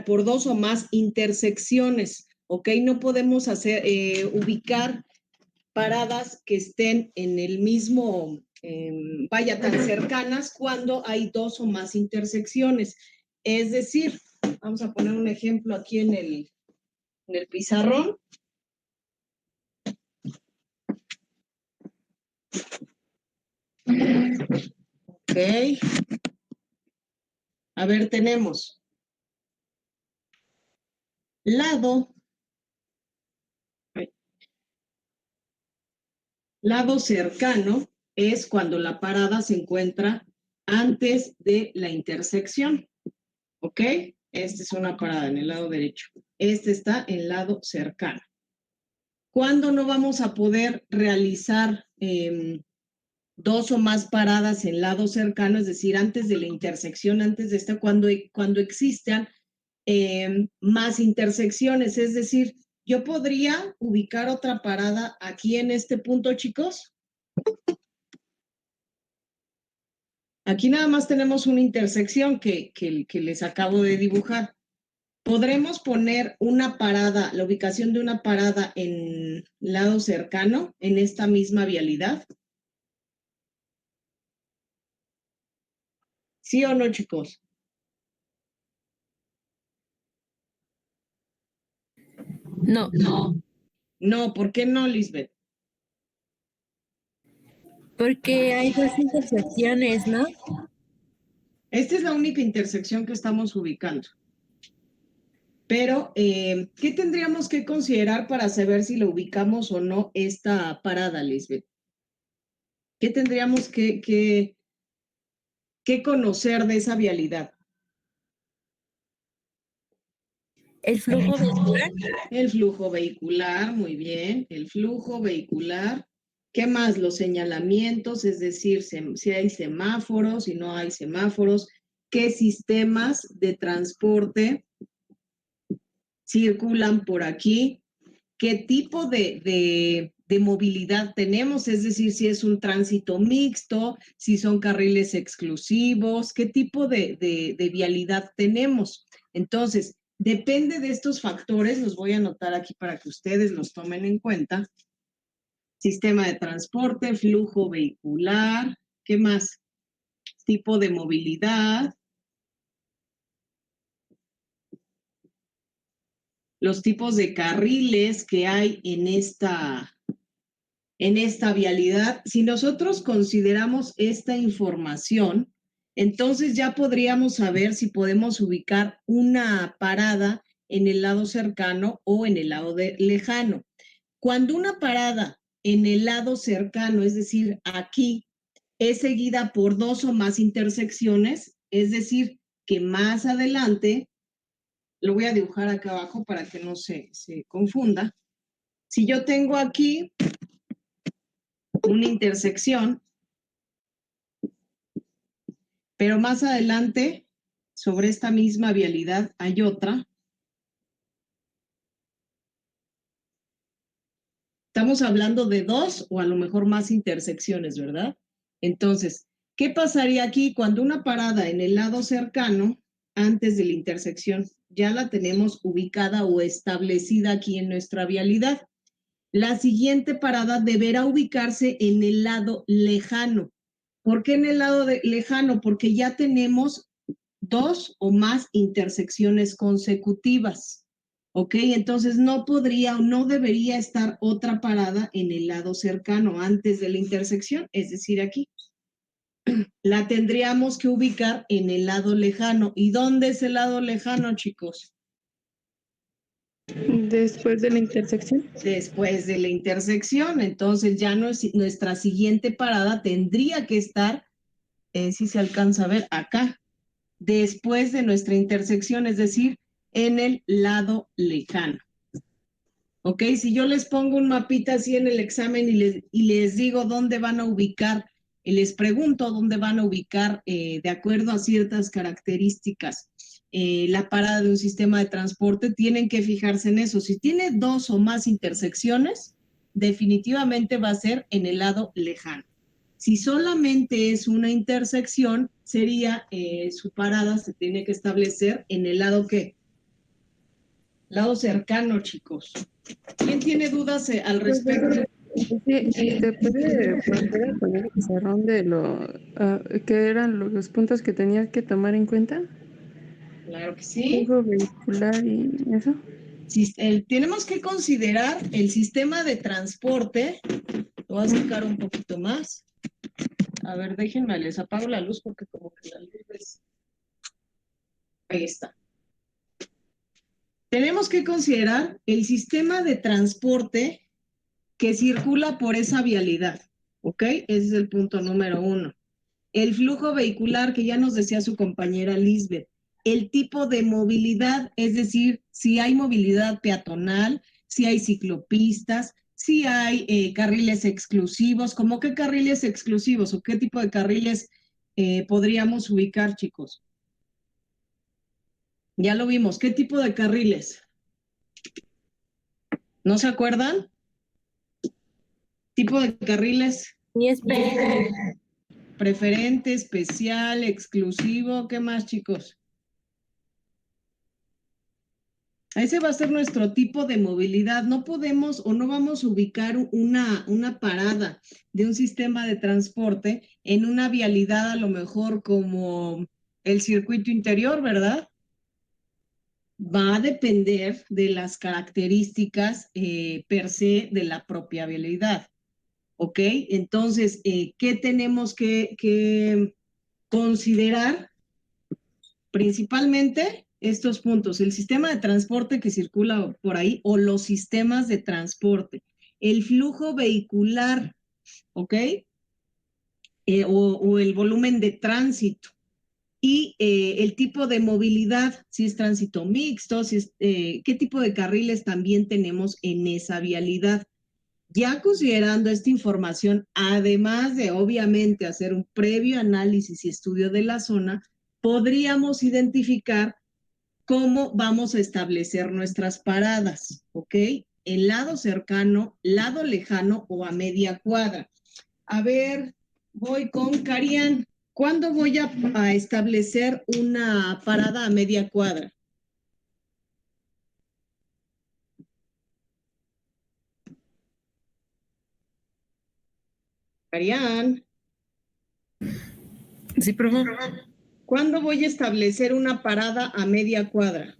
por dos o más intersecciones, ¿ok? No podemos ubicar paradas que estén en el mismo, vaya, tan cercanas cuando hay dos o más intersecciones. Es decir, vamos a poner un ejemplo aquí en el pizarrón. Ok. A ver, tenemos lado cercano es cuando la parada se encuentra antes de la intersección. ¿Ok? Esta es una parada en el lado derecho. Este está en el lado cercano. ¿Cuándo no vamos a poder realizar dos o más paradas en lado cercano? Es decir, antes de la intersección, antes de esta, cuando existan más intersecciones. Es decir, yo podría ubicar otra parada aquí en este punto, chicos. Aquí nada más tenemos una intersección que les acabo de dibujar. ¿Podremos poner una parada, la ubicación de una parada en lado cercano, en esta misma vialidad? ¿Sí o no, chicos? No. No, ¿por qué no, Lisbeth? Porque hay dos intersecciones, ¿no? Esta es la única intersección que estamos ubicando. Pero, ¿qué tendríamos que considerar para saber si la ubicamos o no esta parada, Lisbeth? ¿Qué tendríamos que conocer de esa vialidad? El flujo vehicular. El flujo vehicular, muy bien. El flujo vehicular. ¿Qué más? Los señalamientos, es decir, si hay semáforos, si no hay semáforos. ¿Qué sistemas de transporte circulan por aquí? ¿Qué tipo de movilidad tenemos? Es decir, si es un tránsito mixto, si son carriles exclusivos, ¿qué tipo de vialidad tenemos? Entonces, depende de estos factores, los voy a anotar aquí para que ustedes los tomen en cuenta. Sistema de transporte, flujo vehicular, ¿qué más? Tipo de movilidad, los tipos de carriles que hay en esta vialidad. Si nosotros consideramos esta información, entonces ya podríamos saber si podemos ubicar una parada en el lado cercano o en el lado lejano. Cuando una parada en el lado cercano, es decir, aquí, es seguida por dos o más intersecciones, es decir, que más adelante, lo voy a dibujar acá abajo para que no se confunda. Si yo tengo aquí una intersección, pero más adelante, sobre esta misma vialidad, hay otra. Estamos hablando de dos o a lo mejor más intersecciones, ¿verdad? Entonces, ¿qué pasaría aquí cuando una parada en el lado cercano, antes de la intersección, ya la tenemos ubicada o establecida aquí en nuestra vialidad? La siguiente parada deberá ubicarse en el lado lejano. ¿Por qué en el lado lejano? Porque ya tenemos dos o más intersecciones consecutivas. ¿Ok? Entonces no podría o no debería estar otra parada en el lado cercano antes de la intersección, es decir, aquí. La tendríamos que ubicar en el lado lejano. ¿Y dónde es el lado lejano, chicos? Después de la intersección. Después de la intersección. Entonces ya nuestra siguiente parada tendría que estar, si se alcanza a ver, acá, después de nuestra intersección, es decir, en el lado lejano. ¿Ok? Si yo les pongo un mapita así en el examen y les digo dónde van a ubicar, y les pregunto dónde van a ubicar, de acuerdo a ciertas características, la parada de un sistema de transporte, tienen que fijarse en eso. Si tiene dos o más intersecciones, definitivamente va a ser en el lado lejano. Si solamente es una intersección, sería su parada se tiene que establecer en el lado ¿qué? Lado cercano, chicos. ¿Quién tiene dudas al respecto? Sí, ¿te puede volver a poner el pizarrón de que eran los puntos que tenías que tomar en cuenta? Claro que sí. Flujo vehicular y eso. Tenemos que considerar el sistema de transporte. Lo voy a sacar un poquito más. A ver, déjenme, les apago la luz porque como que la luz es... Ahí está. Tenemos que considerar el sistema de transporte que circula por esa vialidad, ¿ok? Ese es el punto número 1. El flujo vehicular, que ya nos decía su compañera Lisbeth. El tipo de movilidad, es decir, si hay movilidad peatonal, si hay ciclopistas, si hay carriles exclusivos. ¿Cómo qué carriles exclusivos o qué tipo de carriles podríamos ubicar, chicos? Ya lo vimos. ¿Qué tipo de carriles? ¿No se acuerdan? Tipo de carriles. Y es Preferente, especial, exclusivo. ¿Qué más, chicos? Ese va a ser nuestro tipo de movilidad. No podemos o no vamos a ubicar una parada de un sistema de transporte en una vialidad a lo mejor como el circuito interior, ¿verdad? Va a depender de las características per se de la propia vialidad. ¿Ok? Entonces, ¿qué tenemos que considerar? Principalmente estos puntos, el sistema de transporte que circula por ahí o los sistemas de transporte, el flujo vehicular, ¿ok? O el volumen de tránsito y el tipo de movilidad, si es tránsito mixto, si es, qué tipo de carriles también tenemos en esa vialidad. Ya considerando esta información, además de obviamente hacer un previo análisis y estudio de la zona, podríamos identificar cómo vamos a establecer nuestras paradas, ¿ok? El lado cercano, lado lejano o a media cuadra. A ver, voy con Carian. ¿Cuándo voy a establecer una parada a media cuadra? Carian, Sí, profe. ¿cuándo voy a establecer una parada a media cuadra?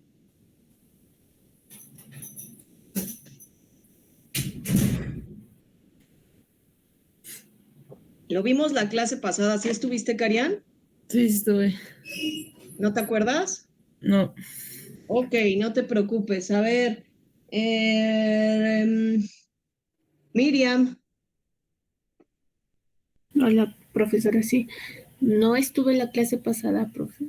Lo vimos la clase pasada. ¿Sí estuviste, Carian? Sí, estuve. ¿No te acuerdas? No. Ok, no te preocupes. A ver, Miriam, Hola, profesora, sí. No estuve en la clase pasada, profe.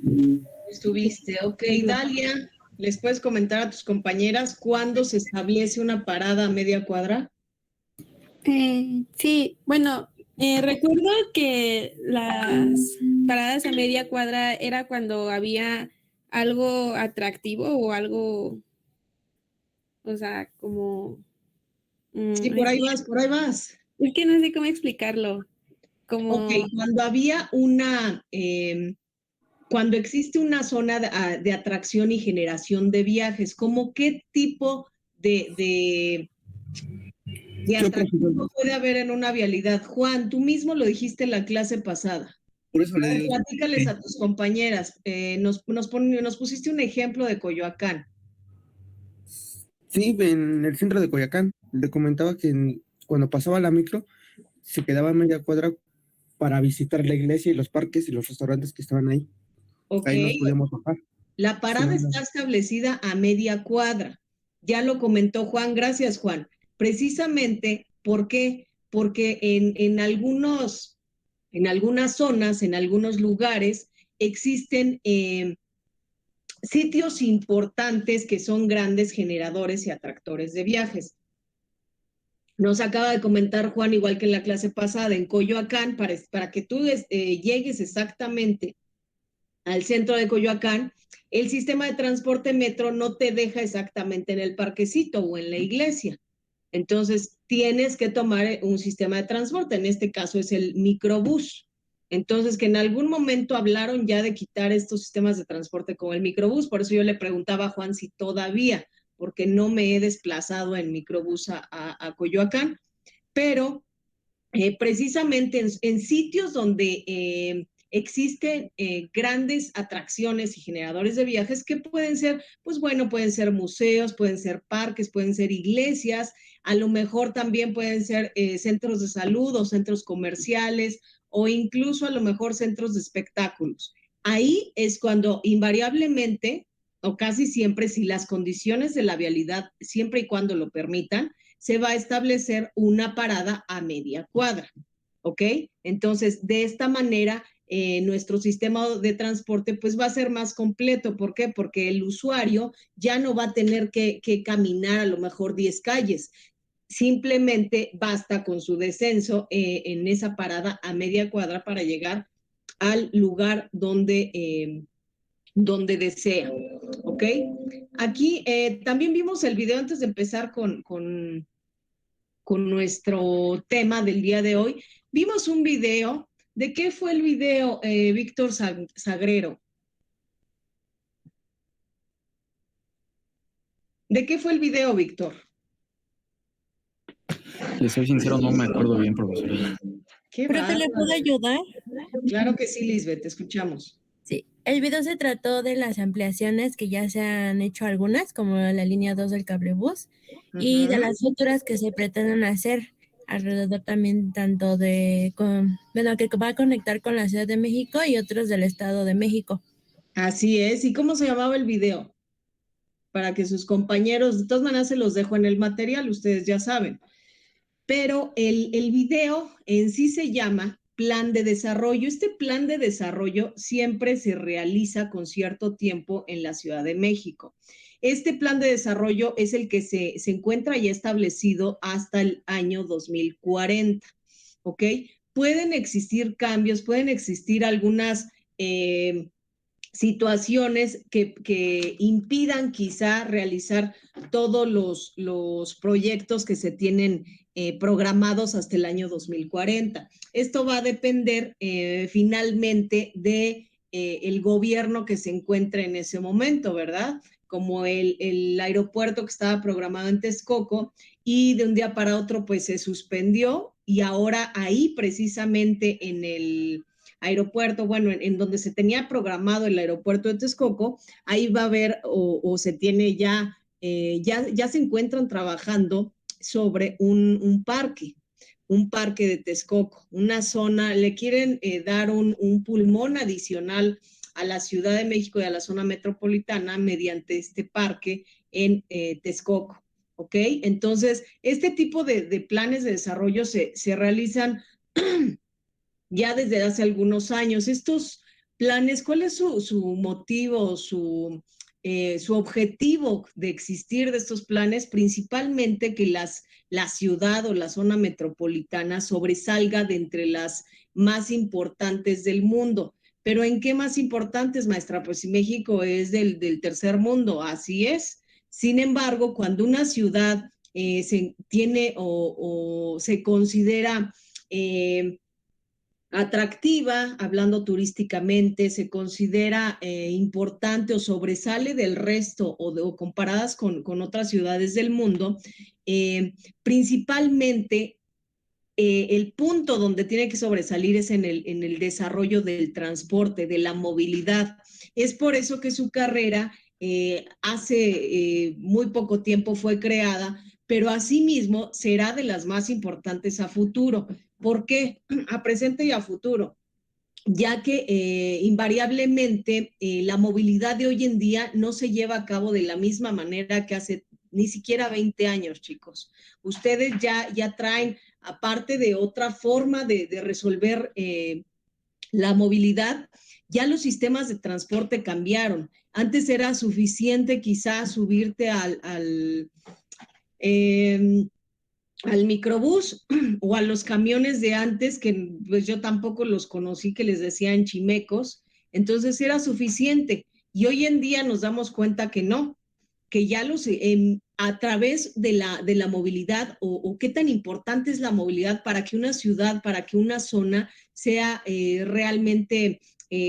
estuviste. Ok, Dalia, ¿les puedes comentar a tus compañeras cuándo se establece una parada a media cuadra? Sí, bueno, recuerdo que las paradas a media cuadra era cuando había algo atractivo o algo, o sea, como, Sí, por ahí vas, por ahí vas. es que no sé cómo explicarlo, Ok, como, cuando había cuando existe una zona de atracción y generación de viajes, ¿cómo qué tipo de atractivo puede haber en una vialidad? Juan, tú mismo lo dijiste en la clase pasada. Por eso le digo. Platícales a tus compañeras. Nos pusiste un ejemplo de Coyoacán. Sí, en el centro de Coyoacán. Le comentaba que cuando pasaba la micro, se quedaba a media cuadra para visitar la iglesia y los parques y los restaurantes que estaban ahí. Ok, Ahí nos podíamos bajar. la parada está establecida a media cuadra. Ya lo comentó Juan. Gracias, Juan. Precisamente, ¿por qué? Porque en algunas zonas, en algunos lugares, existen sitios importantes que son grandes generadores y atractores de viajes. Nos acaba de comentar Juan, igual que en la clase pasada, en Coyoacán, para que tú llegues exactamente al centro de Coyoacán, el sistema de transporte metro no te deja exactamente en el parquecito o en la iglesia. Entonces, tienes que tomar un sistema de transporte, en este caso es el microbús. Entonces, que en algún momento hablaron ya de quitar estos sistemas de transporte como el microbús, por eso yo le preguntaba a Juan si todavía, porque no me he desplazado en microbús a Coyoacán, pero precisamente en sitios donde existen grandes atracciones y generadores de viajes que pueden ser, pues bueno, pueden ser museos, pueden ser parques, pueden ser iglesias, a lo mejor también pueden ser centros de salud o centros comerciales o incluso a lo mejor centros de espectáculos. Ahí es cuando invariablemente o casi siempre, si las condiciones de la vialidad, siempre y cuando lo permitan, se va a establecer una parada a media cuadra, ¿ok? Entonces, de esta manera, nuestro sistema de transporte pues va a ser más completo. ¿Por qué? Porque el usuario ya no va a tener que caminar a lo mejor 10 calles. Simplemente basta con su descenso en esa parada a media cuadra para llegar al lugar donde desea, ¿ok? Aquí también vimos el video antes de empezar con nuestro tema del día de hoy. Vimos un video. ¿De qué fue el video, Víctor Sagrero? ¿De qué fue el video, Víctor? Le soy sincero, no me acuerdo bien, profesor. ¿Qué ¿Pero te le puedo ayudar? Claro que sí, Lisbeth, te escuchamos. Sí, el video se trató de las ampliaciones que ya se han hecho algunas, como la línea 2 del cablebús, y de las futuras que se pretenden hacer alrededor también tanto que va a conectar con la Ciudad de México y otros del Estado de México. Así es. ¿Y cómo se llamaba el video? Para que sus compañeros, de todas maneras se los dejo en el material, ustedes ya saben. Pero el video en sí se llama Plan de Desarrollo. Este plan de desarrollo siempre se realiza con cierto tiempo en la Ciudad de México. Este plan de desarrollo es el que se encuentra ya establecido hasta el año 2040, ¿ok? Pueden existir cambios, pueden existir algunas situaciones que impidan quizá realizar todos los proyectos que se tienen programados hasta el año 2040. Esto va a depender finalmente de el gobierno que se encuentre en ese momento, ¿verdad? Como el aeropuerto que estaba programado en Texcoco y de un día para otro pues se suspendió y ahora ahí precisamente en el aeropuerto, bueno, en donde se tenía programado el aeropuerto de Texcoco, ahí va a haber o se tiene ya se encuentran trabajando sobre un parque de Texcoco, una zona, le quieren dar un pulmón adicional a la Ciudad de México y a la zona metropolitana mediante este parque en Texcoco, ¿ok? Entonces, este tipo de planes de desarrollo se realizan ya desde hace algunos años. Estos planes, ¿cuál es su motivo, su objetivo de existir de estos planes? Principalmente que la ciudad o la zona metropolitana sobresalga de entre las más importantes del mundo. ¿Pero en qué más importantes, maestra? Pues si México es del tercer mundo, así es. Sin embargo, cuando una ciudad se tiene o se considera atractiva, hablando turísticamente, se considera importante o sobresale del resto o comparadas con otras ciudades del mundo, principalmente el punto donde tiene que sobresalir es en el desarrollo del transporte, de la movilidad. Es por eso que su carrera hace muy poco tiempo fue creada, pero asimismo será de las más importantes a futuro. ¿Por qué? A presente y a futuro, ya que invariablemente la movilidad de hoy en día no se lleva a cabo de la misma manera que hace ni siquiera 20 años, chicos. Ustedes ya traen, aparte de otra forma de resolver la movilidad, ya los sistemas de transporte cambiaron. Antes era suficiente quizás subirte al microbús o a los camiones de antes, que pues yo tampoco los conocí, que les decían chimecos, entonces era suficiente. Y hoy en día nos damos cuenta que no, que ya a través de la movilidad o qué tan importante es la movilidad para que una ciudad, para que una zona sea realmente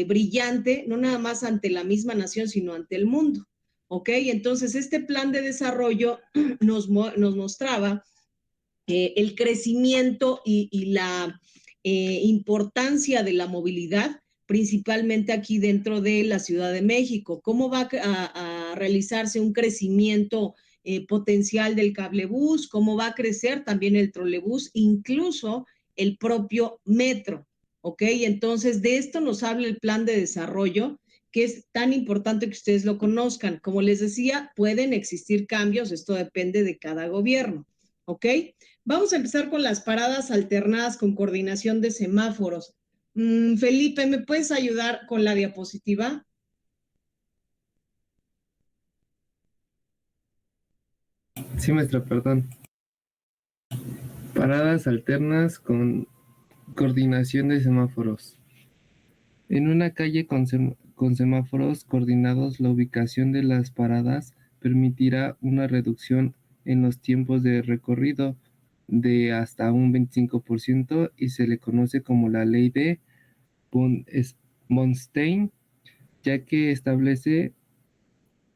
brillante, no nada más ante la misma nación, sino ante el mundo. ¿Ok? Entonces, este plan de desarrollo nos mostraba el crecimiento y la importancia de la movilidad, principalmente aquí dentro de la Ciudad de México. ¿Cómo va a realizarse un crecimiento potencial del cablebús? ¿Cómo va a crecer también el trolebús? Incluso el propio metro. ¿Ok? Entonces, de esto nos habla el plan de desarrollo, que es tan importante que ustedes lo conozcan. Como les decía, pueden existir cambios, esto depende de cada gobierno. ¿Ok? Vamos a empezar con las paradas alternadas con coordinación de semáforos. Felipe, ¿me puedes ayudar con la diapositiva? Sí, maestra, perdón. Paradas alternas con coordinación de semáforos. En una calle con semáforos coordinados, la ubicación de las paradas permitirá una reducción en los tiempos de recorrido de hasta un 25% y se le conoce como la ley de Bonnstein, ya que establece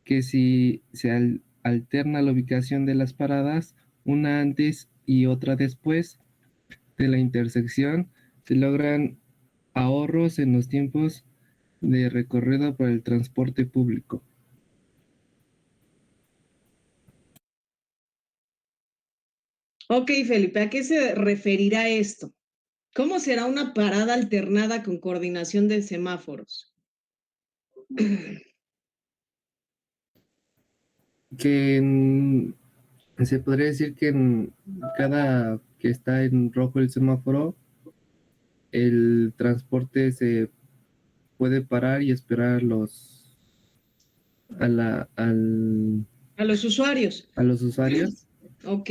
que si se alterna la ubicación de las paradas, una antes y otra después de la intersección, se logran ahorros en los tiempos de recorrido por el transporte público. Ok, Felipe, ¿a qué se referirá esto? ¿Cómo será una parada alternada con coordinación de semáforos? Que se podría decir que en cada que está en rojo el semáforo, el transporte se puede parar y esperar a los usuarios. A los usuarios. Ok.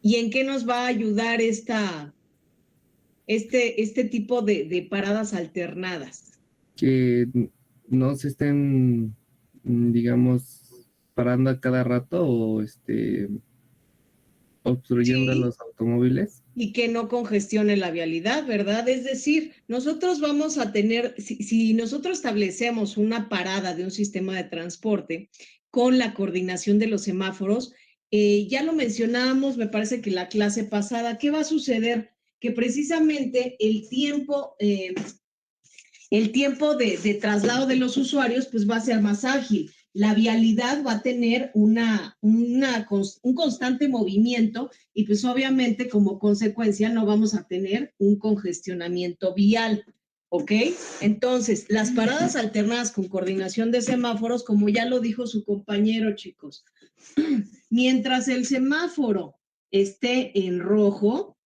¿Y en qué nos va a ayudar este tipo de paradas alternadas? Que no se estén, digamos, parando a cada rato o obstruyendo los automóviles. Y que no congestione la vialidad, ¿verdad? Es decir, nosotros vamos a tener, si nosotros establecemos una parada de un sistema de transporte con la coordinación de los semáforos, ya lo mencionábamos, me parece que la clase pasada, ¿qué va a suceder? Que precisamente el tiempo de traslado de los usuarios pues va a ser más ágil. La vialidad va a tener un constante movimiento y pues obviamente como consecuencia no vamos a tener un congestionamiento vial. ¿Ok? Entonces, las paradas alternadas con coordinación de semáforos, como ya lo dijo su compañero, chicos, mientras el semáforo esté en rojo,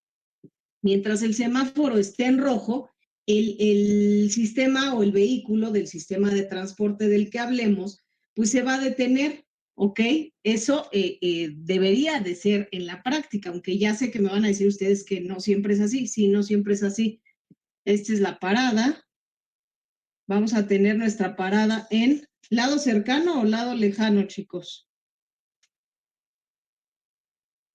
el sistema o el vehículo del sistema de transporte del que hablemos, pues se va a detener, ¿ok? Eso debería de ser en la práctica, aunque ya sé que me van a decir ustedes que no siempre es así. Sí, no siempre es así. Esta es la parada. Vamos a tener nuestra parada en lado cercano o lado lejano, chicos.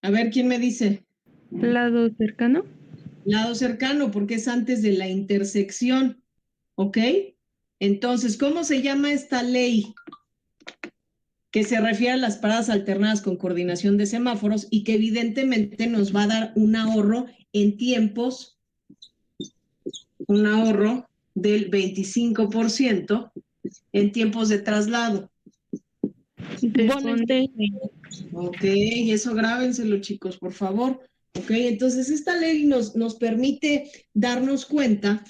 A ver, ¿quién me dice? ¿Lado cercano? Lado cercano, porque es antes de la intersección, ¿ok? Entonces, ¿cómo se llama esta ley? Que se refiere a las paradas alternadas con coordinación de semáforos y que evidentemente nos va a dar un ahorro en tiempos, un ahorro del 25% en tiempos de traslado. Ok, eso grábenselo, chicos, por favor. Ok, entonces esta ley nos permite darnos cuenta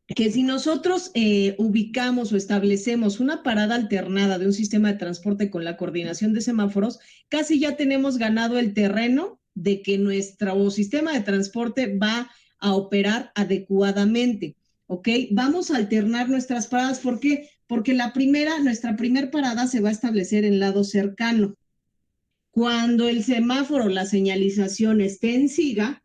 que si nosotros ubicamos o establecemos una parada alternada de un sistema de transporte con la coordinación de semáforos, casi ya tenemos ganado el terreno de que nuestro sistema de transporte va a operar adecuadamente, ¿ok? Vamos a alternar nuestras paradas, ¿por qué? Porque nuestra primera parada se va a establecer en lado cercano. Cuando el semáforo, la señalización esté en siga,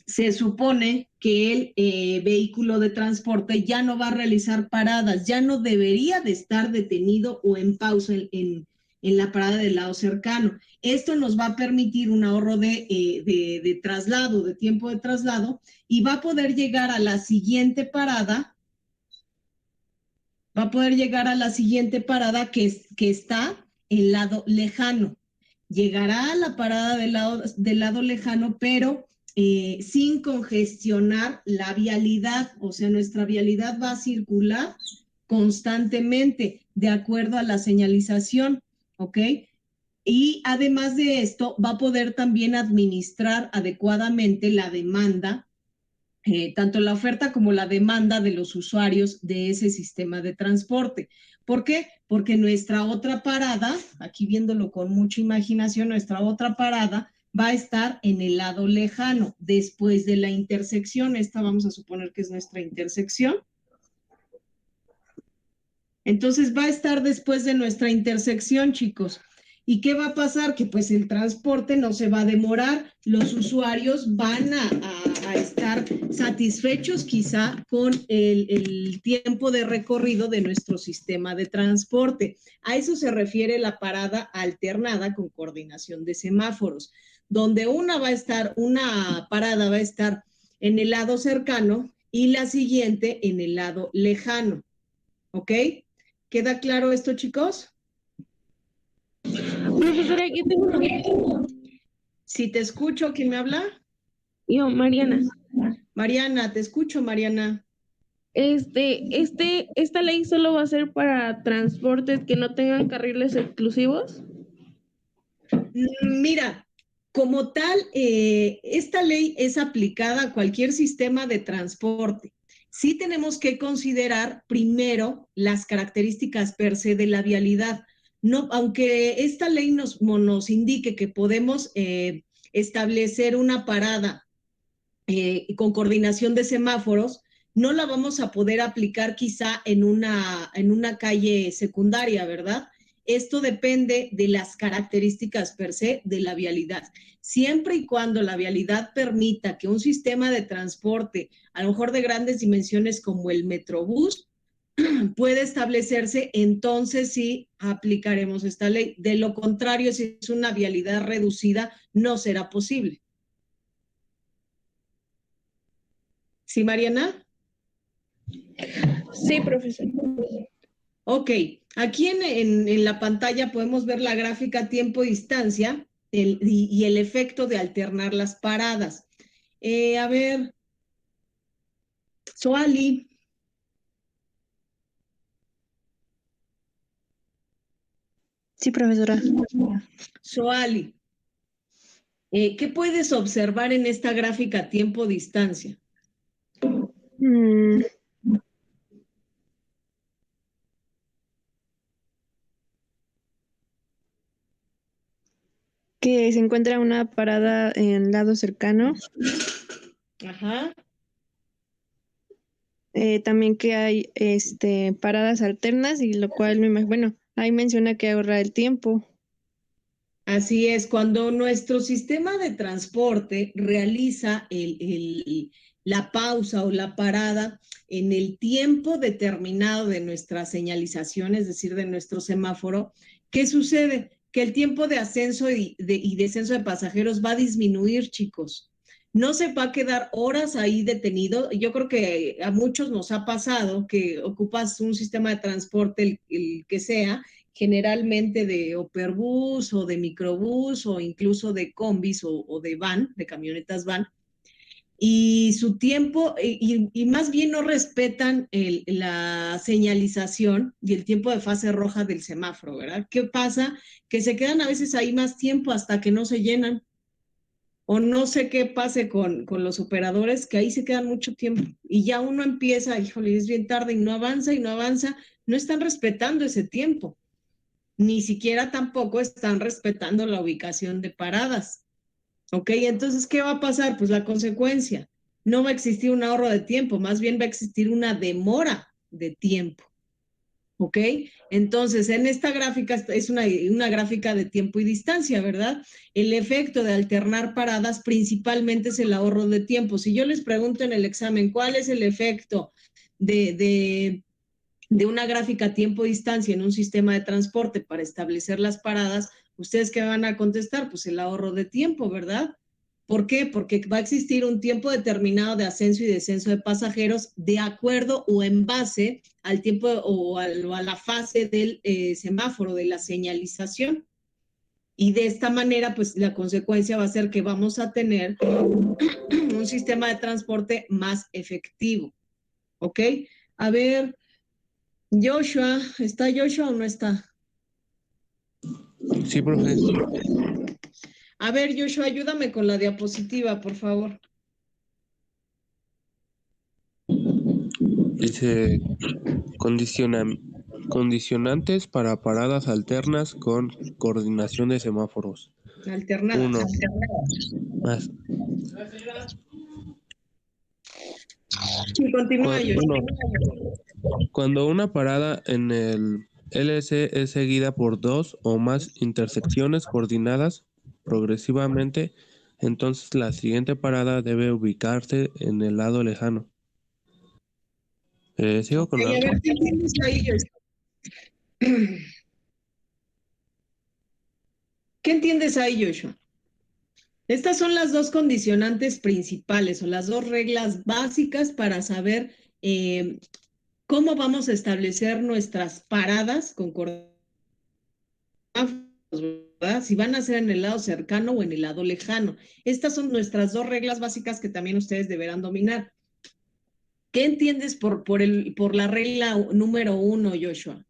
se supone que el vehículo de transporte ya no va a realizar paradas, ya no debería de estar detenido o en pausa en la parada del lado cercano. Esto nos va a permitir un ahorro de traslado, de tiempo de traslado, y va a poder llegar a la siguiente parada, que está en lado lejano. Llegará a la parada del lado lejano, pero sin congestionar la vialidad, o sea, nuestra vialidad va a circular constantemente de acuerdo a la señalización, ¿ok? Y además de esto, va a poder también administrar adecuadamente la demanda, tanto la oferta como la demanda de los usuarios de ese sistema de transporte. ¿Por qué? Porque nuestra otra parada, aquí viéndolo con mucha imaginación, nuestra otra parada va a estar en el lado lejano, después de la intersección. Esta vamos a suponer que es nuestra intersección. Entonces va a estar después de nuestra intersección, chicos. ¿Y qué va a pasar? Que pues el transporte no se va a demorar, los usuarios van a estar satisfechos quizá con el tiempo de recorrido de nuestro sistema de transporte. A eso se refiere la parada alternada con coordinación de semáforos, donde una parada va a estar en el lado cercano y la siguiente en el lado lejano. ¿Ok? ¿Queda claro esto, chicos? Profesora, yo tengo una... Si te escucho, ¿quién me habla? Yo, Mariana. Mariana, te escucho, Mariana. ¿Esta ley solo va a ser para transportes que no tengan carriles exclusivos? Mira, como tal, esta ley es aplicada a cualquier sistema de transporte. Sí tenemos que considerar primero las características per se de la vialidad. No, aunque esta ley nos indique que podemos establecer una parada con coordinación de semáforos, no la vamos a poder aplicar quizá en una calle secundaria, ¿verdad? Esto depende de las características per se de la vialidad. Siempre y cuando la vialidad permita que un sistema de transporte, a lo mejor de grandes dimensiones como el Metrobús, puede establecerse, entonces sí aplicaremos esta ley. De lo contrario, si es una vialidad reducida, no será posible. ¿Sí, Mariana? Sí, profesor. Ok, aquí en la pantalla podemos ver la gráfica tiempo-distancia y el efecto de alternar las paradas. A ver, Soali. Sí, profesora. Soali, ¿qué puedes observar en esta gráfica tiempo-distancia? Que se encuentra una parada en lado cercano. Ajá. También que hay paradas alternas y lo cual bueno, ahí menciona que ahorra el tiempo. Así es, cuando nuestro sistema de transporte realiza la pausa o la parada en el tiempo determinado de nuestra señalización, es decir, de nuestro semáforo, ¿qué sucede? Que el tiempo de ascenso y descenso de pasajeros va a disminuir, chicos. No se va a quedar horas ahí detenido. Yo creo que a muchos nos ha pasado que ocupas un sistema de transporte, el que sea, generalmente de Operbús o de microbús o incluso de combis o de van, de camionetas van, y su tiempo, y más bien no respetan la señalización y el tiempo de fase roja del semáforo, ¿verdad? ¿Qué pasa? Que se quedan a veces ahí más tiempo hasta que no se llenan. O no sé qué pase con los operadores, que ahí se quedan mucho tiempo y ya uno empieza, híjole, es bien tarde y no avanza, no están respetando ese tiempo. Ni siquiera tampoco están respetando la ubicación de paradas. ¿Ok? Entonces, ¿qué va a pasar? Pues la consecuencia. No va a existir un ahorro de tiempo, más bien va a existir una demora de tiempo. ¿Ok? Entonces, en esta gráfica es una gráfica de tiempo y distancia, ¿verdad? El efecto de alternar paradas principalmente es el ahorro de tiempo. Si yo les pregunto en el examen, ¿cuál es el efecto de una gráfica tiempo-distancia en un sistema de transporte para establecer las paradas? ¿Ustedes qué van a contestar? Pues el ahorro de tiempo, ¿verdad? ¿Por qué? Porque va a existir un tiempo determinado de ascenso y descenso de pasajeros de acuerdo o en base al tiempo o a la fase del semáforo, de la señalización. Y de esta manera, pues la consecuencia va a ser que vamos a tener un sistema de transporte más efectivo. ¿Ok? A ver, Joshua, ¿está Joshua o no está? Sí, profe. A ver, Joshua, ayúdame con la diapositiva, por favor. Dice condicionantes para paradas alternas con coordinación de semáforos. Alternadas. 1. Más. Sí, continúa, Joshua. Cuando una parada en el LC es seguida por 2 o más intersecciones coordinadas progresivamente, entonces la siguiente parada debe ubicarse en el lado lejano. Sigo con la A otra. ver, ¿qué entiendes ahí, Joshua? ¿Qué entiendes ahí, Joshua? Estas son las dos condicionantes principales o las dos reglas básicas para saber cómo vamos a establecer nuestras paradas con coordenadas, ¿verdad? Si van a ser en el lado cercano o en el lado lejano. Estas son nuestras dos reglas básicas que también ustedes deberán dominar. ¿Qué entiendes por la regla número 1, Joshua?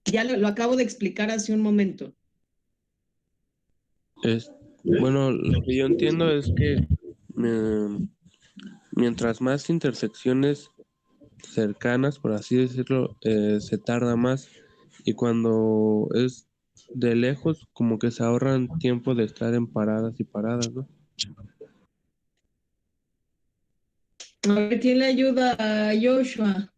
Ya lo acabo de explicar hace un momento. Bueno, lo que yo entiendo es que mientras más intersecciones cercanas, por así decirlo, se tarda más, y cuando es de lejos, como que se ahorran tiempo de estar en paradas y paradas, ¿no? A ver, ¿quién le ayuda a Joshua?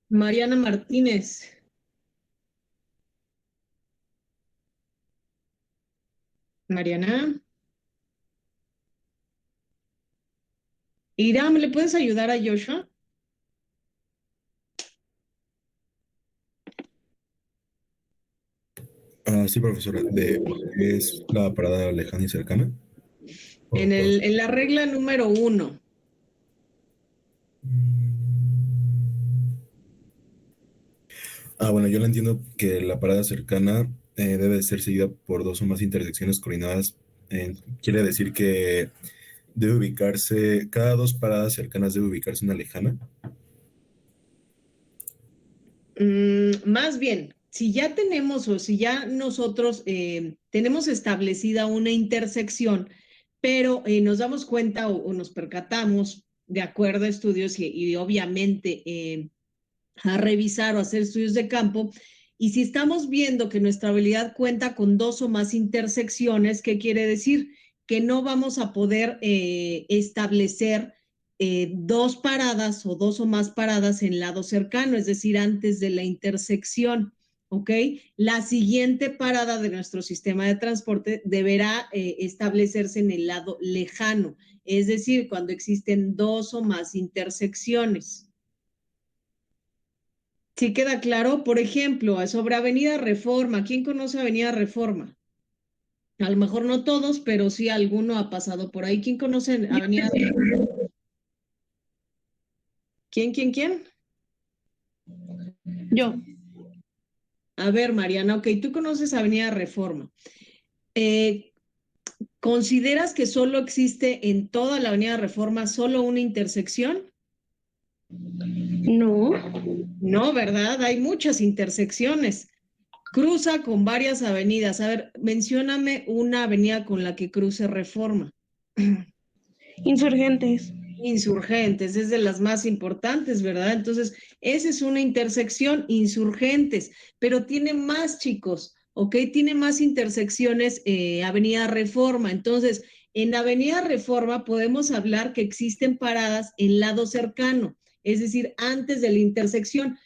Mariana Martínez. Mariana. Iram, ¿le puedes ayudar a Joshua? Sí, profesora. ¿Es la parada lejana y cercana? En la regla número 1. Bueno, yo le entiendo que la parada cercana debe ser seguida por 2 o más intersecciones coordinadas. Quiere decir que debe ubicarse, cada 2 paradas cercanas debe ubicarse una lejana. Más bien, si ya tenemos o si ya nosotros tenemos establecida una intersección, pero nos damos cuenta o nos percatamos, de acuerdo a estudios y obviamente a revisar o hacer estudios de campo, y si estamos viendo que nuestra habilidad cuenta con 2 o más intersecciones, ¿qué quiere decir? Que no vamos a poder establecer 2 paradas o 2 o más paradas en lado cercano, es decir, antes de la intersección, ¿ok? La siguiente parada de nuestro sistema de transporte deberá establecerse en el lado lejano, es decir, cuando existen 2 o más intersecciones. ¿Sí queda claro? Por ejemplo, sobre Avenida Reforma. ¿Quién conoce Avenida Reforma? A lo mejor no todos, pero sí alguno ha pasado por ahí. ¿Quién conoce Avenida Reforma? ¿Quién? Yo. A ver, Mariana, ok, tú conoces Avenida Reforma. ¿Consideras que solo existe en toda la Avenida Reforma solo una intersección? No. No, ¿verdad? Hay muchas intersecciones. Cruza con varias avenidas. A ver, mencióname una avenida con la que cruce Reforma. Insurgentes. Insurgentes, es de las más importantes, ¿verdad? Entonces, esa es una intersección, Insurgentes, pero tiene más, chicos, ¿ok? Tiene más intersecciones Avenida Reforma. Entonces, en Avenida Reforma podemos hablar que existen paradas en lado cercano. es decir, antes de la intersección.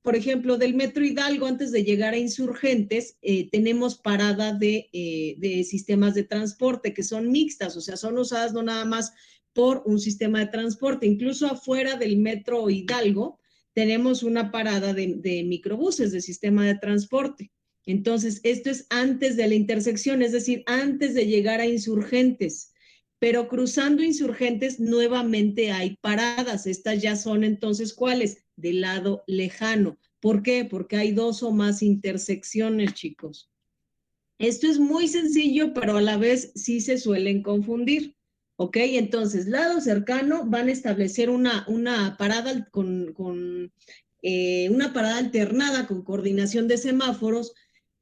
Por ejemplo, del Metro Hidalgo, antes de llegar a Insurgentes, tenemos parada de sistemas de transporte que son mixtas, o sea, son usadas no nada más por un sistema de transporte. Incluso afuera del Metro Hidalgo tenemos una parada de microbuses, de sistema de transporte. Entonces, esto es antes de la intersección, es decir, antes de llegar a Insurgentes. Pero cruzando Insurgentes nuevamente hay paradas. Estas ya son entonces, ¿cuáles? Del lado lejano. ¿Por qué? Porque hay 2 o más intersecciones, chicos. Esto es muy sencillo, pero a la vez sí se suelen confundir. ¿Ok? Entonces, lado cercano van a establecer una parada una parada alternada con coordinación de semáforos,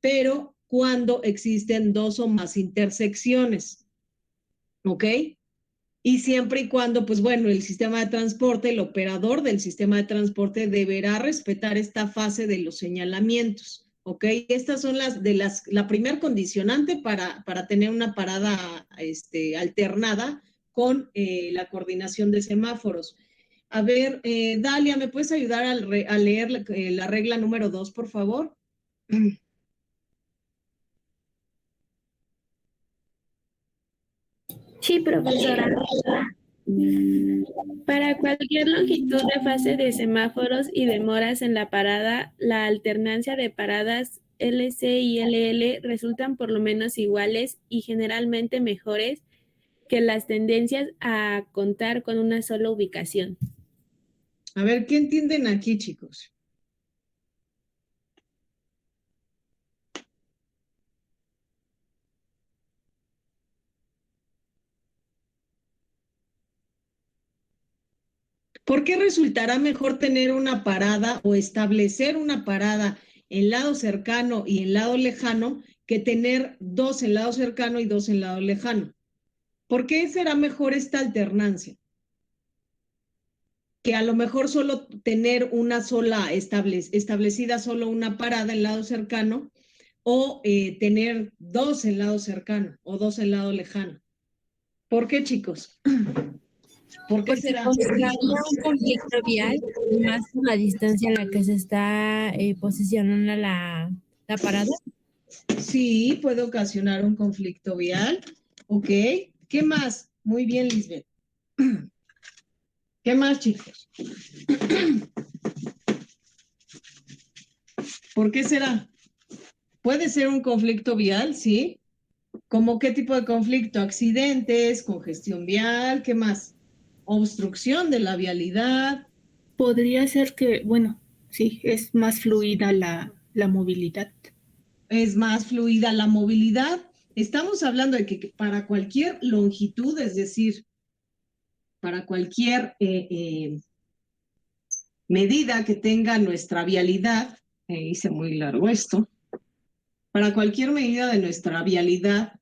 pero cuando existen 2 o más intersecciones. ¿Ok? Y siempre y cuando, pues bueno, el sistema de transporte, el operador del sistema de transporte deberá respetar esta fase de los señalamientos, ¿ok? Estas son la primer condicionante para tener una parada alternada con la coordinación de semáforos. A ver, Dalia, ¿me puedes ayudar a leer la regla número 2, por favor? Sí, profesora. Para cualquier longitud de fase de semáforos y demoras en la parada, la alternancia de paradas LC y LL resultan por lo menos iguales y generalmente mejores que las tendencias a contar con una sola ubicación. A ver, ¿qué entienden aquí, chicos? ¿Por qué resultará mejor tener una parada o establecer una parada en lado cercano y en lado lejano que tener 2 en lado cercano y 2 en lado lejano? ¿Por qué será mejor esta alternancia? Que a lo mejor solo tener una sola establecida solo una parada en lado cercano o tener 2 en lado cercano o 2 en lado lejano. ¿Por qué, chicos? ¿Por qué será? Porque causa un conflicto vial, más por la distancia en la que se está posicionando la parada. Sí, puede ocasionar un conflicto vial. Ok. ¿Qué más? Muy bien, Lisbeth. ¿Qué más, chicos? ¿Por qué será? Puede ser un conflicto vial, ¿sí? ¿Cómo qué tipo de conflicto? Accidentes, congestión vial, ¿qué más? Obstrucción de la vialidad. Podría ser que, bueno, sí, es más fluida la movilidad. Es más fluida la movilidad. Estamos hablando de que para cualquier longitud, es decir, para cualquier medida que tenga nuestra vialidad, hice muy largo esto, para cualquier medida de nuestra vialidad,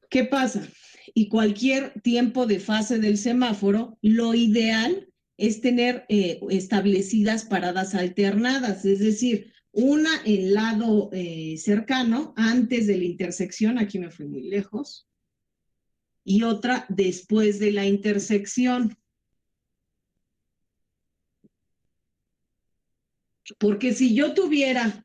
¿qué pasa? Y cualquier tiempo de fase del semáforo, lo ideal es tener establecidas paradas alternadas, es decir, una en lado cercano, antes de la intersección, aquí me fui muy lejos, y otra después de la intersección. Porque si yo tuviera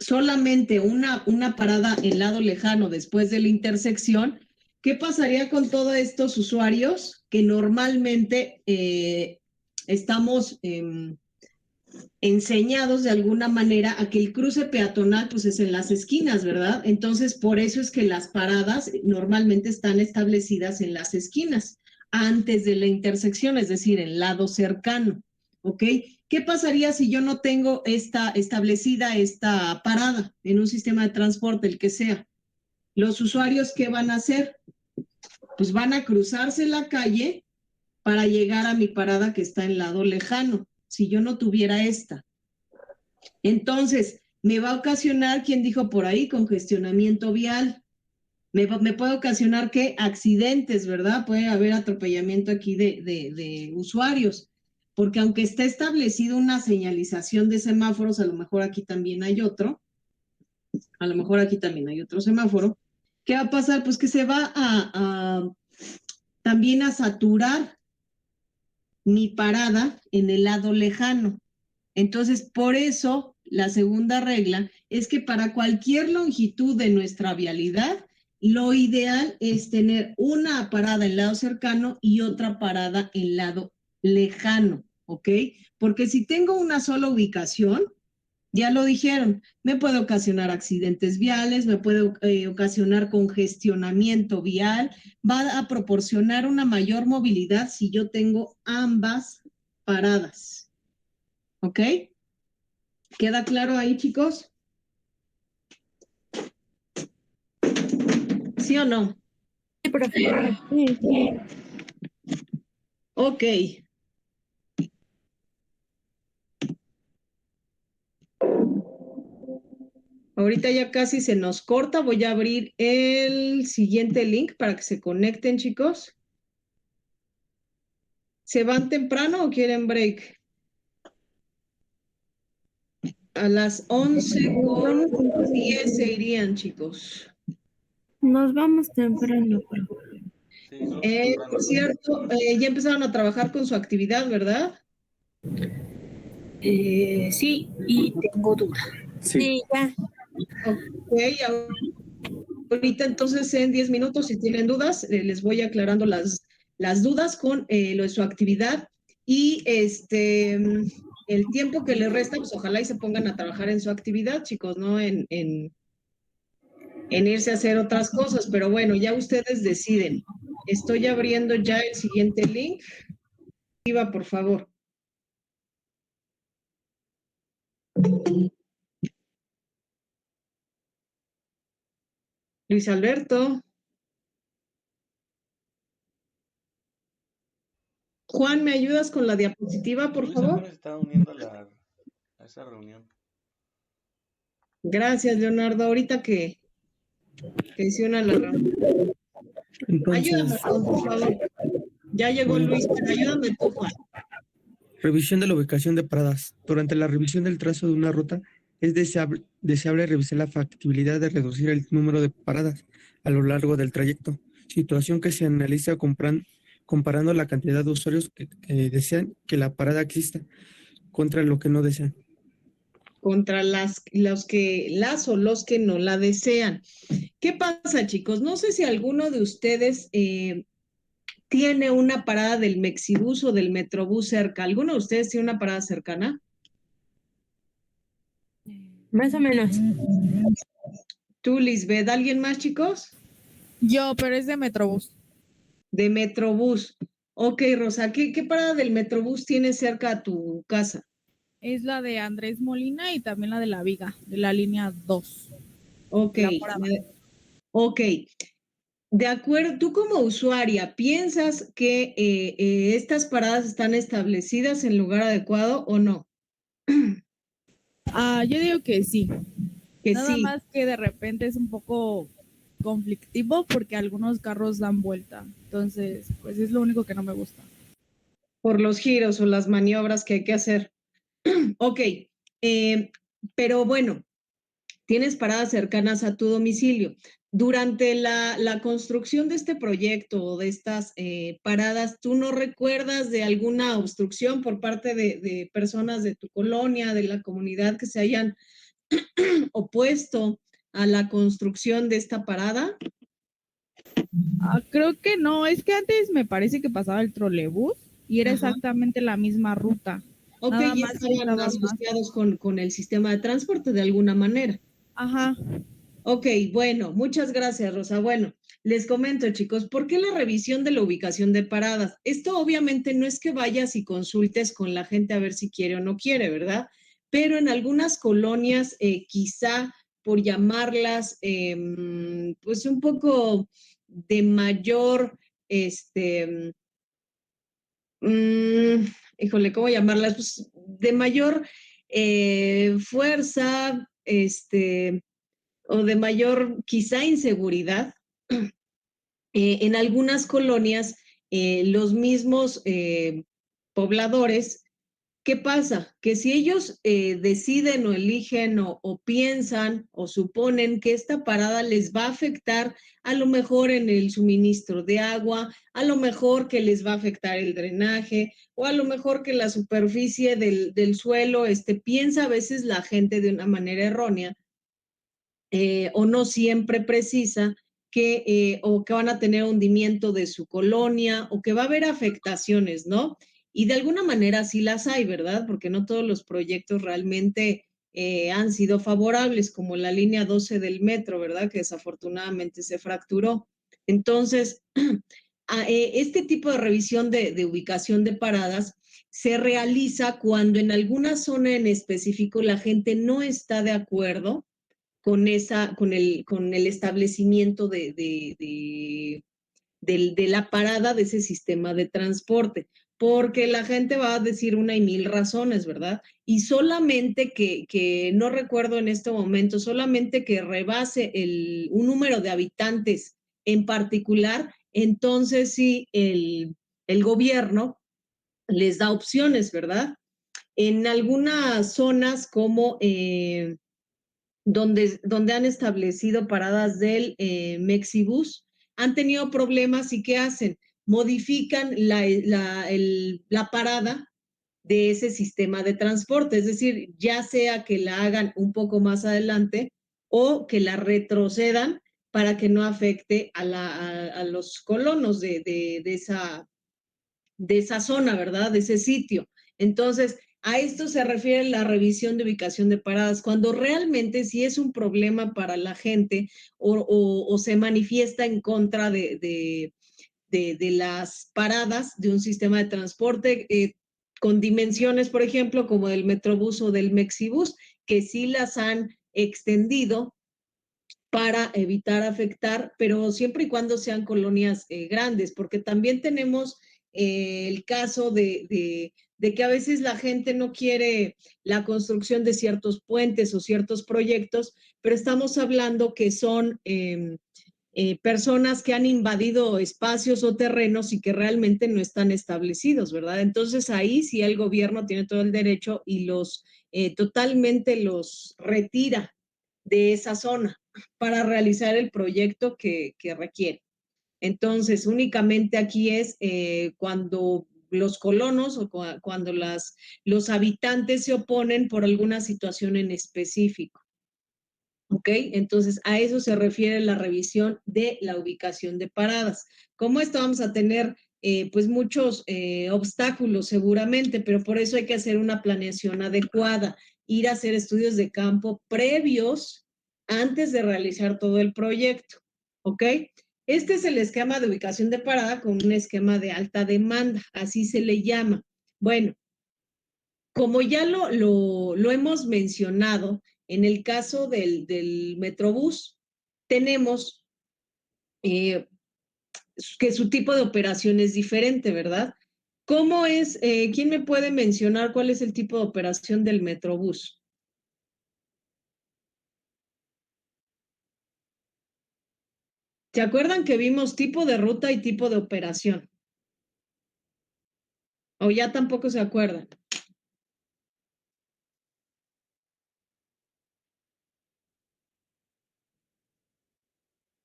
solamente una parada en lado lejano después de la intersección, ¿qué pasaría con todos estos usuarios que normalmente estamos enseñados de alguna manera a que el cruce peatonal pues es en las esquinas, ¿verdad? Entonces, por eso es que las paradas normalmente están establecidas en las esquinas, antes de la intersección, es decir, en lado cercano, ¿ok? ¿Qué pasaría si yo no tengo establecida esta parada en un sistema de transporte, el que sea? Los usuarios, ¿qué van a hacer? Pues van a cruzarse la calle para llegar a mi parada que está en lado lejano, si yo no tuviera esta. Entonces, me va a ocasionar, ¿quién dijo por ahí? Congestionamiento vial. Me puede ocasionar, ¿qué? Accidentes, ¿verdad? Puede haber atropellamiento aquí de usuarios. Porque aunque esté establecido una señalización de semáforos, a lo mejor aquí también hay otro. A lo mejor aquí también hay otro semáforo. ¿Qué va a pasar? Pues que se va también a saturar mi parada en el lado lejano. Entonces, por eso, la segunda regla es que para cualquier longitud de nuestra vialidad, lo ideal es tener una parada en lado cercano y otra parada en lado lejano, ¿ok? Porque si tengo una sola ubicación, ya lo dijeron, me puede ocasionar accidentes viales, me puede ocasionar congestionamiento vial, va a proporcionar una mayor movilidad si yo tengo ambas paradas. ¿Ok? ¿Queda claro ahí, chicos? ¿Sí o no? Sí, profe. Ok. Ahorita ya casi se nos corta. Voy a abrir el siguiente link para que se conecten, chicos. ¿Se van temprano o quieren break? A las 11:10 se irían, chicos. Nos vamos temprano, profe. Por cierto, ya empezaron a trabajar con su actividad, ¿verdad? Sí, y tengo duda. Sí, ya. Ok, ahorita entonces en 10 minutos, si tienen dudas, les voy aclarando las dudas con lo de su actividad y el tiempo que les resta, pues ojalá y se pongan a trabajar en su actividad, chicos, no en irse a hacer otras cosas, pero bueno, ya ustedes deciden. Estoy abriendo ya el siguiente link. Iba, por favor. Luis Alberto. Juan, ¿me ayudas con la diapositiva, por favor? Se está uniendo a esa reunión. Gracias, Leonardo. Ahorita que se una la reunión. Ayúdame, Juan, por favor. Ya llegó Luis, pero ayúdame tú, Juan. Revisión de la ubicación de paradas. Durante la revisión del trazo de una ruta, es deseable revisar la factibilidad de reducir el número de paradas a lo largo del trayecto, situación que se analiza comparando la cantidad de usuarios que desean que la parada exista contra lo que no desean. Contra las o los que no la desean. ¿Qué pasa, chicos? No sé si alguno de ustedes tiene una parada del Mexibus o del Metrobús cerca. ¿Alguno de ustedes tiene una parada cercana? Más o menos. Tú, Lisbeth, ¿alguien más, chicos? Yo, pero es de Metrobús. De Metrobús. Ok, Rosa, ¿qué parada del Metrobús tienes cerca a tu casa? Es la de Andrés Molina y también la de La Viga, de la línea 2. Ok. Ok. De acuerdo, tú como usuaria, ¿piensas que estas paradas están establecidas en lugar adecuado o no? Yo digo que sí. Nada sí. más que de repente es un poco conflictivo porque algunos carros dan vuelta. Entonces, pues es lo único que no me gusta. Por los giros o las maniobras que hay que hacer. Ok, pero bueno, tienes paradas cercanas a tu domicilio. Durante la construcción de este proyecto o de estas paradas, ¿tú no recuerdas de alguna obstrucción por parte de personas de tu colonia, de la comunidad que se hayan opuesto a la construcción de esta parada? Creo que no, es que antes me parece que pasaba el trolebús y era exactamente la misma ruta. Ok, Nada y más estaban asociados con el sistema de transporte de alguna manera. Ajá. Ok, bueno, muchas gracias, Rosa. Bueno, les comento, chicos, ¿por qué la revisión de la ubicación de paradas? Esto obviamente no es que vayas y consultes con la gente a ver si quiere o no quiere, ¿verdad? Pero en algunas colonias, quizá por llamarlas, pues un poco de mayor, híjole, ¿cómo llamarlas? Pues de mayor fuerza, o de mayor quizá inseguridad, en algunas colonias los mismos pobladores ¿Qué pasa? Que si ellos deciden o eligen o piensan o suponen que esta parada les va a afectar a lo mejor en el suministro de agua, a lo mejor que les va a afectar el drenaje o a lo mejor que la superficie del suelo, piensa a veces la gente de una manera errónea o no siempre precisa o que van a tener hundimiento de su colonia o que va a haber afectaciones, ¿no? Y de alguna manera sí las hay, ¿verdad? Porque no todos los proyectos realmente han sido favorables, como la línea 12 del metro, ¿verdad? Que desafortunadamente se fracturó. Entonces, este tipo de revisión de ubicación de paradas se realiza cuando en alguna zona en específico la gente no está de acuerdo con el establecimiento de la parada de ese sistema de transporte, porque la gente va a decir una y mil razones, ¿verdad? Y solamente que no recuerdo en este momento, solamente que rebase un número de habitantes en particular, entonces sí, el gobierno les da opciones, ¿verdad? En algunas zonas como donde han establecido paradas del Mexibus, han tenido problemas y ¿qué hacen? Modifican la parada de ese sistema de transporte, es decir, ya sea que la hagan un poco más adelante o que la retrocedan para que no afecte a los colonos de esa zona, ¿verdad? De ese sitio. Entonces, a esto se refiere la revisión de ubicación de paradas, cuando realmente si es un problema para la gente o se manifiesta en contra de las paradas de un sistema de transporte con dimensiones, por ejemplo, como del Metrobús o del Mexibus, que sí las han extendido para evitar afectar, pero siempre y cuando sean colonias grandes, porque también tenemos el caso de que a veces la gente no quiere la construcción de ciertos puentes o ciertos proyectos, pero estamos hablando que son personas que han invadido espacios o terrenos y que realmente no están establecidos, ¿verdad? Entonces ahí sí el gobierno tiene todo el derecho y totalmente los retira de esa zona para realizar el proyecto que requiere. Entonces, únicamente aquí es cuando los colonos o cuando los habitantes se oponen por alguna situación en específico. ¿Ok? Entonces, a eso se refiere la revisión de la ubicación de paradas. Como esto vamos a tener pues muchos obstáculos seguramente, pero por eso hay que hacer una planeación adecuada, ir a hacer estudios de campo previos antes de realizar todo el proyecto. ¿Ok? Este es el esquema de ubicación de parada con un esquema de alta demanda, así se le llama. Bueno, como ya lo hemos mencionado, en el caso del Metrobús, tenemos que su tipo de operación es diferente, ¿verdad? ¿Cómo es? ¿Quién me puede mencionar cuál es el tipo de operación del Metrobús? ¿Se acuerdan que vimos tipo de ruta y tipo de operación? ¿O ya tampoco se acuerdan?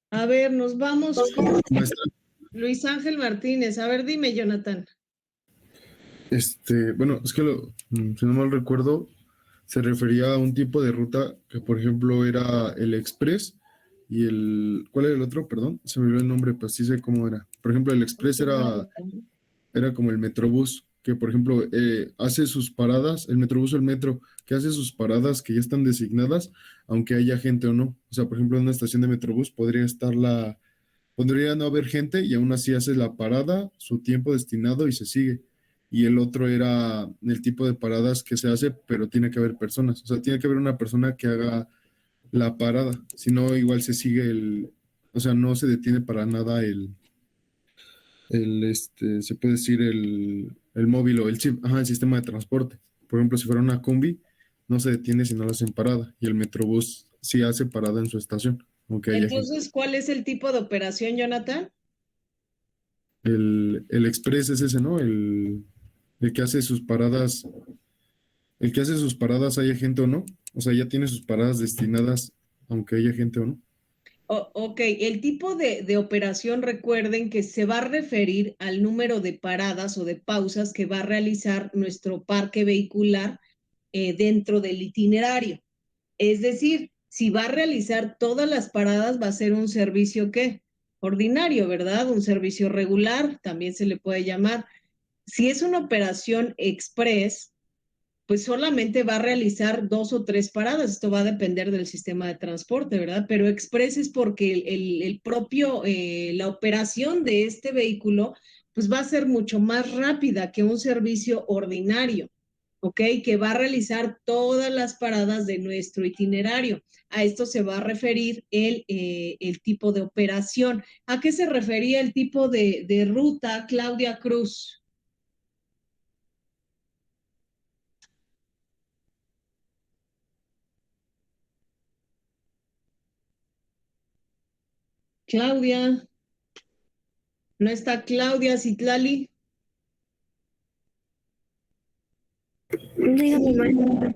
A ver, nos vamos con Luis Ángel Martínez. A ver, dime, Jonathan. Bueno, es que si no mal recuerdo, se refería a un tipo de ruta que, por ejemplo, era el Express y ¿cuál era el otro? Perdón, se me olvidó el nombre, pero sí sé cómo era. Por ejemplo, el Express era como el Metrobús, que, por ejemplo, hace sus paradas, el Metrobús o el metro, que hace sus paradas que ya están designadas, aunque haya gente o no. O sea, por ejemplo, en una estación de Metrobús podría no haber gente y aún así hace la parada, su tiempo destinado y se sigue. Y el otro era el tipo de paradas que se hace, pero tiene que haber personas. O sea, tiene que haber una persona que haga la parada. Si no, igual se sigue o sea, no se detiene para nada se puede decir el móvil o el sistema de transporte. Por ejemplo, si fuera una combi, no se detiene si no la hacen parada. Y el Metrobús sí hace parada en su estación. Entonces, ¿cuál es el tipo de operación, Jonathan? El Express es ese, ¿no? El que hace sus paradas El que hace sus paradas, haya gente o no. O sea, ya tiene sus paradas destinadas, aunque haya gente o no. Ok, el tipo de operación, recuerden que se va a referir al número de paradas o de pausas que va a realizar nuestro parque vehicular dentro del itinerario. Es decir, si va a realizar todas las paradas, va a ser un servicio ¿qué? Ordinario, ¿verdad? Un servicio regular, también se le puede llamar. Si es una operación express, pues solamente va a realizar 2 o 3 paradas. Esto va a depender del sistema de transporte, ¿verdad? Pero express es porque el propio, la operación de este vehículo, pues va a ser mucho más rápida que un servicio ordinario, ¿ok? Que va a realizar todas las paradas de nuestro itinerario. A esto se va a referir el tipo de operación. ¿A qué se refería el tipo de ruta, Claudia Cruz? Claudia. ¿No está Claudia Citlali? Dígame, maestra.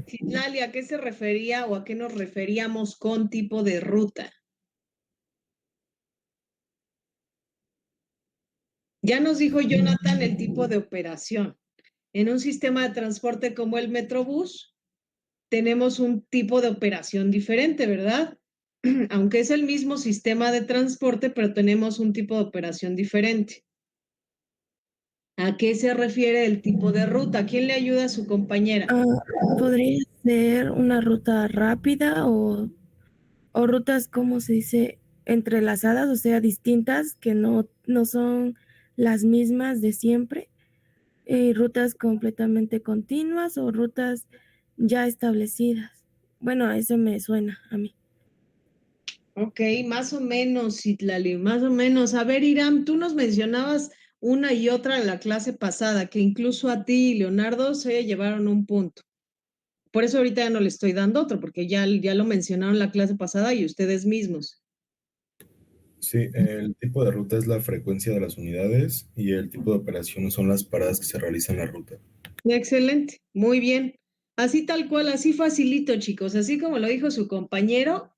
Citlali, ¿a qué se refería o a qué nos referíamos con tipo de ruta? Ya nos dijo Jonathan el tipo de operación. En un sistema de transporte como el Metrobús, tenemos un tipo de operación diferente, ¿verdad? Aunque es el mismo sistema de transporte, pero tenemos un tipo de operación diferente. ¿A qué se refiere el tipo de ruta? ¿Quién le ayuda a su compañera? Podría ser una ruta rápida o rutas, ¿cómo se dice? Entrelazadas, o sea, distintas, que no son las mismas de siempre. Rutas completamente continuas o rutas ya establecidas. Bueno, a eso me suena a mí. Ok, más o menos, Citlali, más o menos. A ver, Iram, tú nos mencionabas una y otra en la clase pasada, que incluso a ti y Leonardo se llevaron un punto. Por eso ahorita ya no le estoy dando otro, porque ya lo mencionaron la clase pasada y ustedes mismos. Sí, el tipo de ruta es la frecuencia de las unidades y el tipo de operación son las paradas que se realizan en la ruta. Excelente, muy bien. Así tal cual, así facilito, chicos. Así como lo dijo su compañero,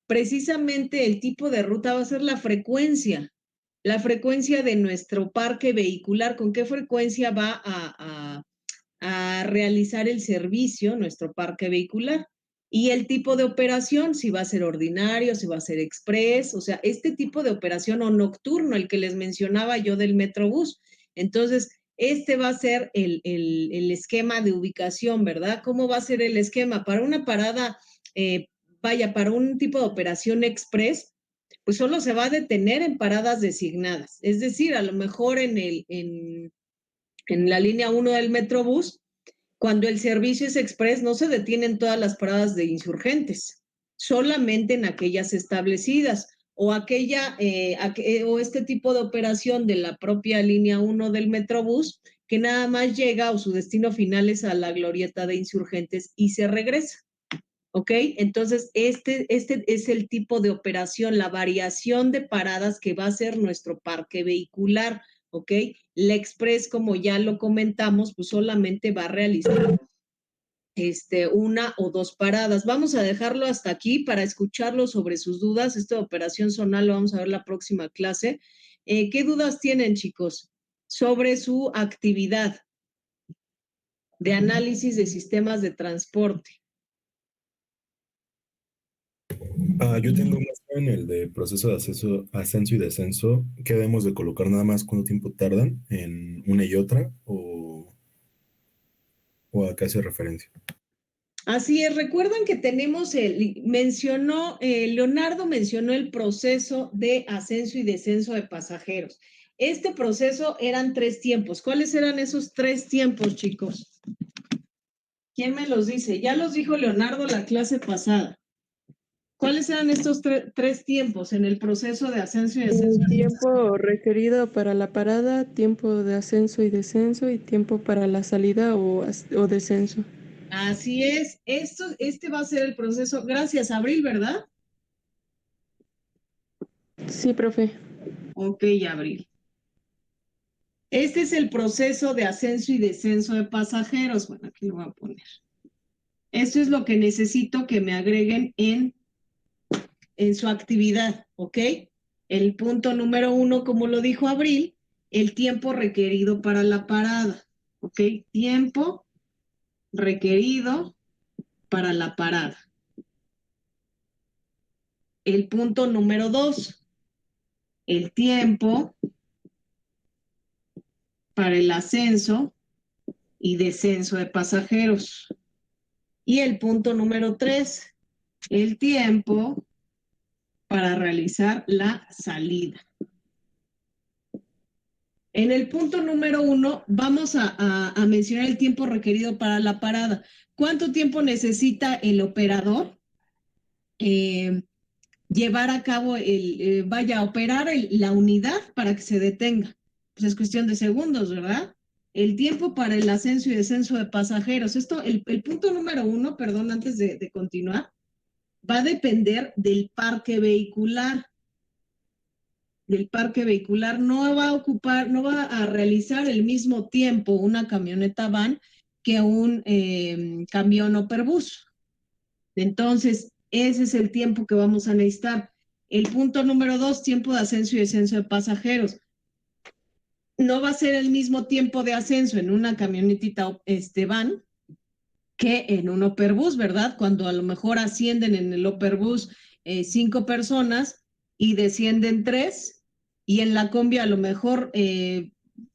precisamente el tipo de ruta va a ser la frecuencia de nuestro parque vehicular, con qué frecuencia va a realizar el servicio nuestro parque vehicular. Y el tipo de operación, si va a ser ordinario, si va a ser express, o sea, este tipo de operación o nocturno, el que les mencionaba yo del Metrobús. Entonces, este va a ser el esquema de ubicación, ¿verdad? ¿Cómo va a ser el esquema? Para una parada, para un tipo de operación express, pues solo se va a detener en paradas designadas. Es decir, a lo mejor en la línea 1 del Metrobús, cuando el servicio es express, no se detienen todas las paradas de insurgentes, solamente en aquellas establecidas. O o este tipo de operación de la propia línea 1 del Metrobús, que nada más llega o su destino final es a la glorieta de insurgentes y se regresa. ¿Ok? Entonces, este es el tipo de operación, la variación de paradas que va a ser nuestro parque vehicular. ¿Ok? La Express, como ya lo comentamos, pues solamente va a realizar una o dos paradas. Vamos a dejarlo hasta aquí para escucharlo sobre sus dudas. Esta operación zonal lo vamos a ver la próxima clase. ¿Qué dudas tienen, chicos, sobre su actividad de análisis de sistemas de transporte? Yo tengo más en el de proceso de ascenso y descenso. ¿Qué debemos de colocar nada más cuánto tiempo tardan en una y otra? ¿O a qué hace referencia? Así es, recuerdan que tenemos Leonardo mencionó el proceso de ascenso y descenso de pasajeros. Este proceso eran 3 tiempos. ¿Cuáles eran esos 3 tiempos, chicos? ¿Quién me los dice? Ya los dijo Leonardo la clase pasada. ¿Cuáles eran estos 3 tiempos en el proceso de ascenso y descenso? El tiempo requerido para la parada, tiempo de ascenso y descenso y tiempo para la salida o descenso. Así es. Este va a ser el proceso. Gracias, Abril, ¿verdad? Sí, profe. Ok, Abril. Este es el proceso de ascenso y descenso de pasajeros. Bueno, aquí lo voy a poner. Esto es lo que necesito que me agreguen en su actividad, ¿ok? El punto número 1, como lo dijo Abril, el tiempo requerido para la parada, ¿ok? Tiempo requerido para la parada. El punto número 2, el tiempo para el ascenso y descenso de pasajeros. Y el punto número 3, el tiempo para realizar la salida. En el punto número 1 vamos a mencionar el tiempo requerido para la parada. ¿Cuánto tiempo necesita el operador llevar a cabo operar la unidad para que se detenga? Pues es cuestión de segundos, ¿verdad? El tiempo para el ascenso y descenso de pasajeros. Esto, el punto número 1, perdón, antes de continuar, va a depender del parque vehicular. Del parque vehicular no va a realizar el mismo tiempo una camioneta van que un camión Operbús. Entonces, ese es el tiempo que vamos a necesitar. El punto número 2, tiempo de ascenso y descenso de pasajeros. No va a ser el mismo tiempo de ascenso en una camionetita van que en un Operbús, ¿verdad? Cuando a lo mejor ascienden en el Operbús 5 personas y descienden 3, y en la combi a lo mejor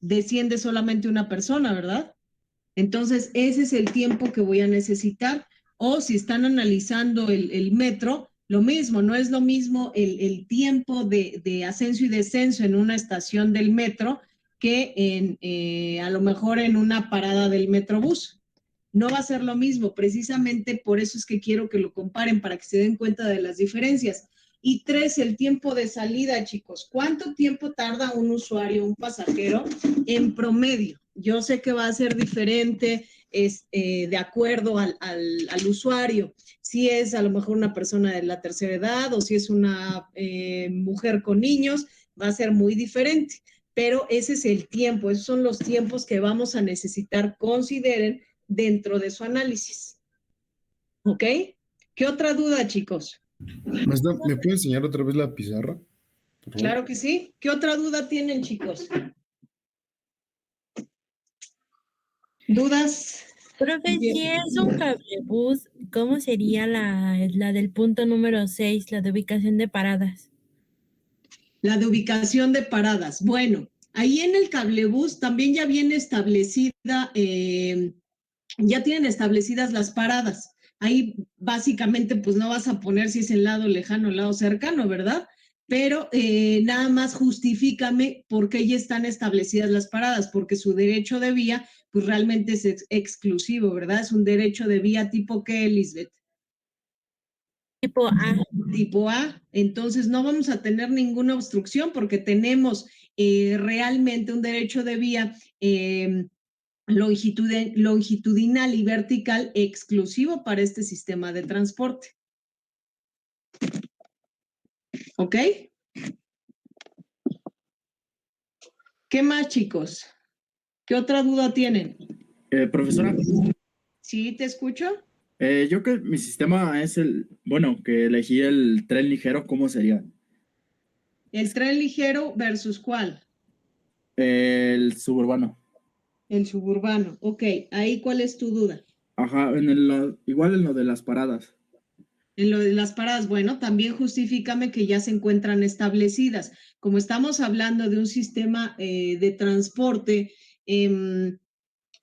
desciende solamente una persona, ¿verdad? Entonces, ese es el tiempo que voy a necesitar. O si están analizando el metro, lo mismo, no es lo mismo el tiempo de ascenso y descenso en una estación del metro que a lo mejor en una parada del Metrobús. No va a ser lo mismo, precisamente por eso es que quiero que lo comparen para que se den cuenta de las diferencias. Y 3, el tiempo de salida, chicos. ¿Cuánto tiempo tarda un usuario, un pasajero en promedio? Yo sé que va a ser diferente de acuerdo al usuario. Si es a lo mejor una persona de la tercera edad o si es una mujer con niños, va a ser muy diferente. Pero ese es el tiempo, esos son los tiempos que vamos a necesitar, consideren dentro de su análisis. ¿Ok? ¿Qué otra duda, chicos? Maestra, ¿me puede enseñar otra vez la pizarra? Por favor. Claro que sí. ¿Qué otra duda tienen, chicos? ¿Dudas? Profe, si es un cablebús, ¿cómo sería la del punto número 6, la de ubicación de paradas? La de ubicación de paradas. Bueno, ahí en el cablebús también ya viene establecida, ya tienen establecidas las paradas. Ahí básicamente pues no vas a poner si es el lado lejano o el lado cercano, ¿verdad? Pero nada más justifícame por qué ya están establecidas las paradas, porque su derecho de vía pues realmente es exclusivo, ¿verdad? Es un derecho de vía tipo ¿qué, Lisbeth? Tipo A. Tipo A. Entonces no vamos a tener ninguna obstrucción porque tenemos realmente un derecho de vía longitudinal y vertical exclusivo para este sistema de transporte. ¿Ok? ¿Qué más, chicos? ¿Qué otra duda tienen? Profesora, ¿Sí te escucho? yo que mi sistema es que elegí el tren ligero, ¿cómo sería? ¿El tren ligero versus cuál? El suburbano. El suburbano. Ok, ahí ¿cuál es tu duda? Ajá, igual en lo de las paradas. En lo de las paradas, bueno, también justifícame que ya se encuentran establecidas. Como estamos hablando de un sistema de transporte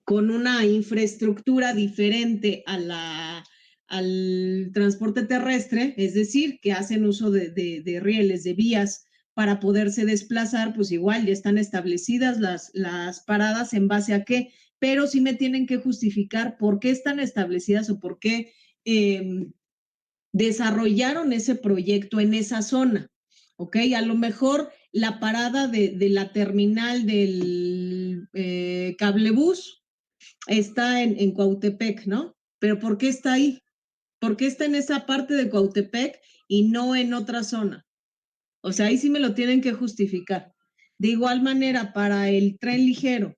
con una infraestructura diferente al transporte terrestre, es decir, que hacen uso de rieles, de vías para poderse desplazar, pues igual ya están establecidas las paradas en base a qué, pero sí me tienen que justificar por qué están establecidas o por qué desarrollaron ese proyecto en esa zona, ¿ok? A lo mejor la parada de la terminal del cablebús está en Cuautepec, ¿no? Pero ¿por qué está ahí? ¿Por qué está en esa parte de Cuautepec y no en otra zona? O sea, ahí sí me lo tienen que justificar. De igual manera, para el tren ligero,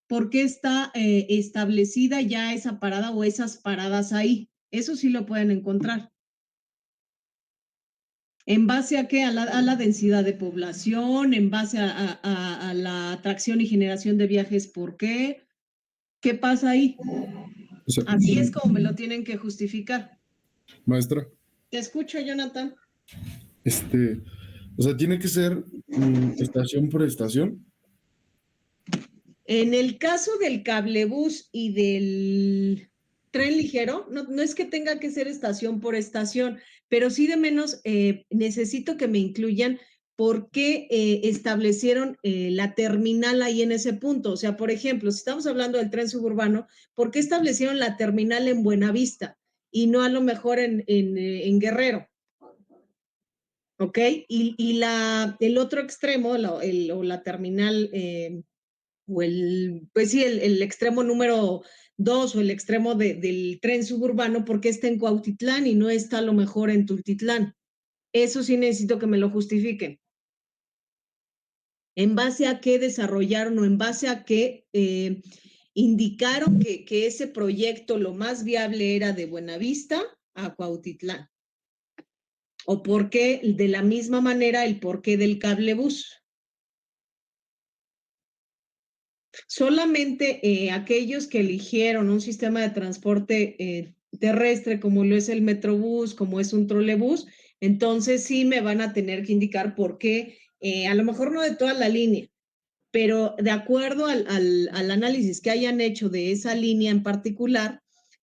¿por qué está establecida ya esa parada o esas paradas ahí? Eso sí lo pueden encontrar. ¿En base a qué? A la densidad de población, en base a la atracción y generación de viajes, ¿por qué? ¿Qué pasa ahí? O sea, Así es como me lo tienen que justificar. maestra, Te escucho, Jonathan. o sea, tiene que ser estación por estación. En el caso del cablebús y del tren ligero, no es que tenga que ser estación por estación, pero sí de menos necesito que me incluyan por qué establecieron la terminal ahí en ese punto. O sea, por ejemplo, si estamos hablando del tren suburbano, ¿por qué establecieron la terminal en Buenavista y no a lo mejor en Guerrero? ¿Ok? Y el otro extremo, o la terminal, pues sí, el extremo número 2 o el extremo del tren suburbano, ¿por qué está en Cuautitlán y no está a lo mejor en Tultitlán? Eso sí necesito que me lo justifiquen. ¿En base a qué desarrollaron o en base a qué indicaron que ese proyecto lo más viable era de Buenavista a Cuautitlán? ¿O por qué, de la misma manera, el porqué del cablebús? Solamente aquellos que eligieron un sistema de transporte terrestre como lo es el Metrobús, como es un trolebús, entonces sí me van a tener que indicar por qué, a lo mejor no de toda la línea, pero de acuerdo al análisis que hayan hecho de esa línea en particular,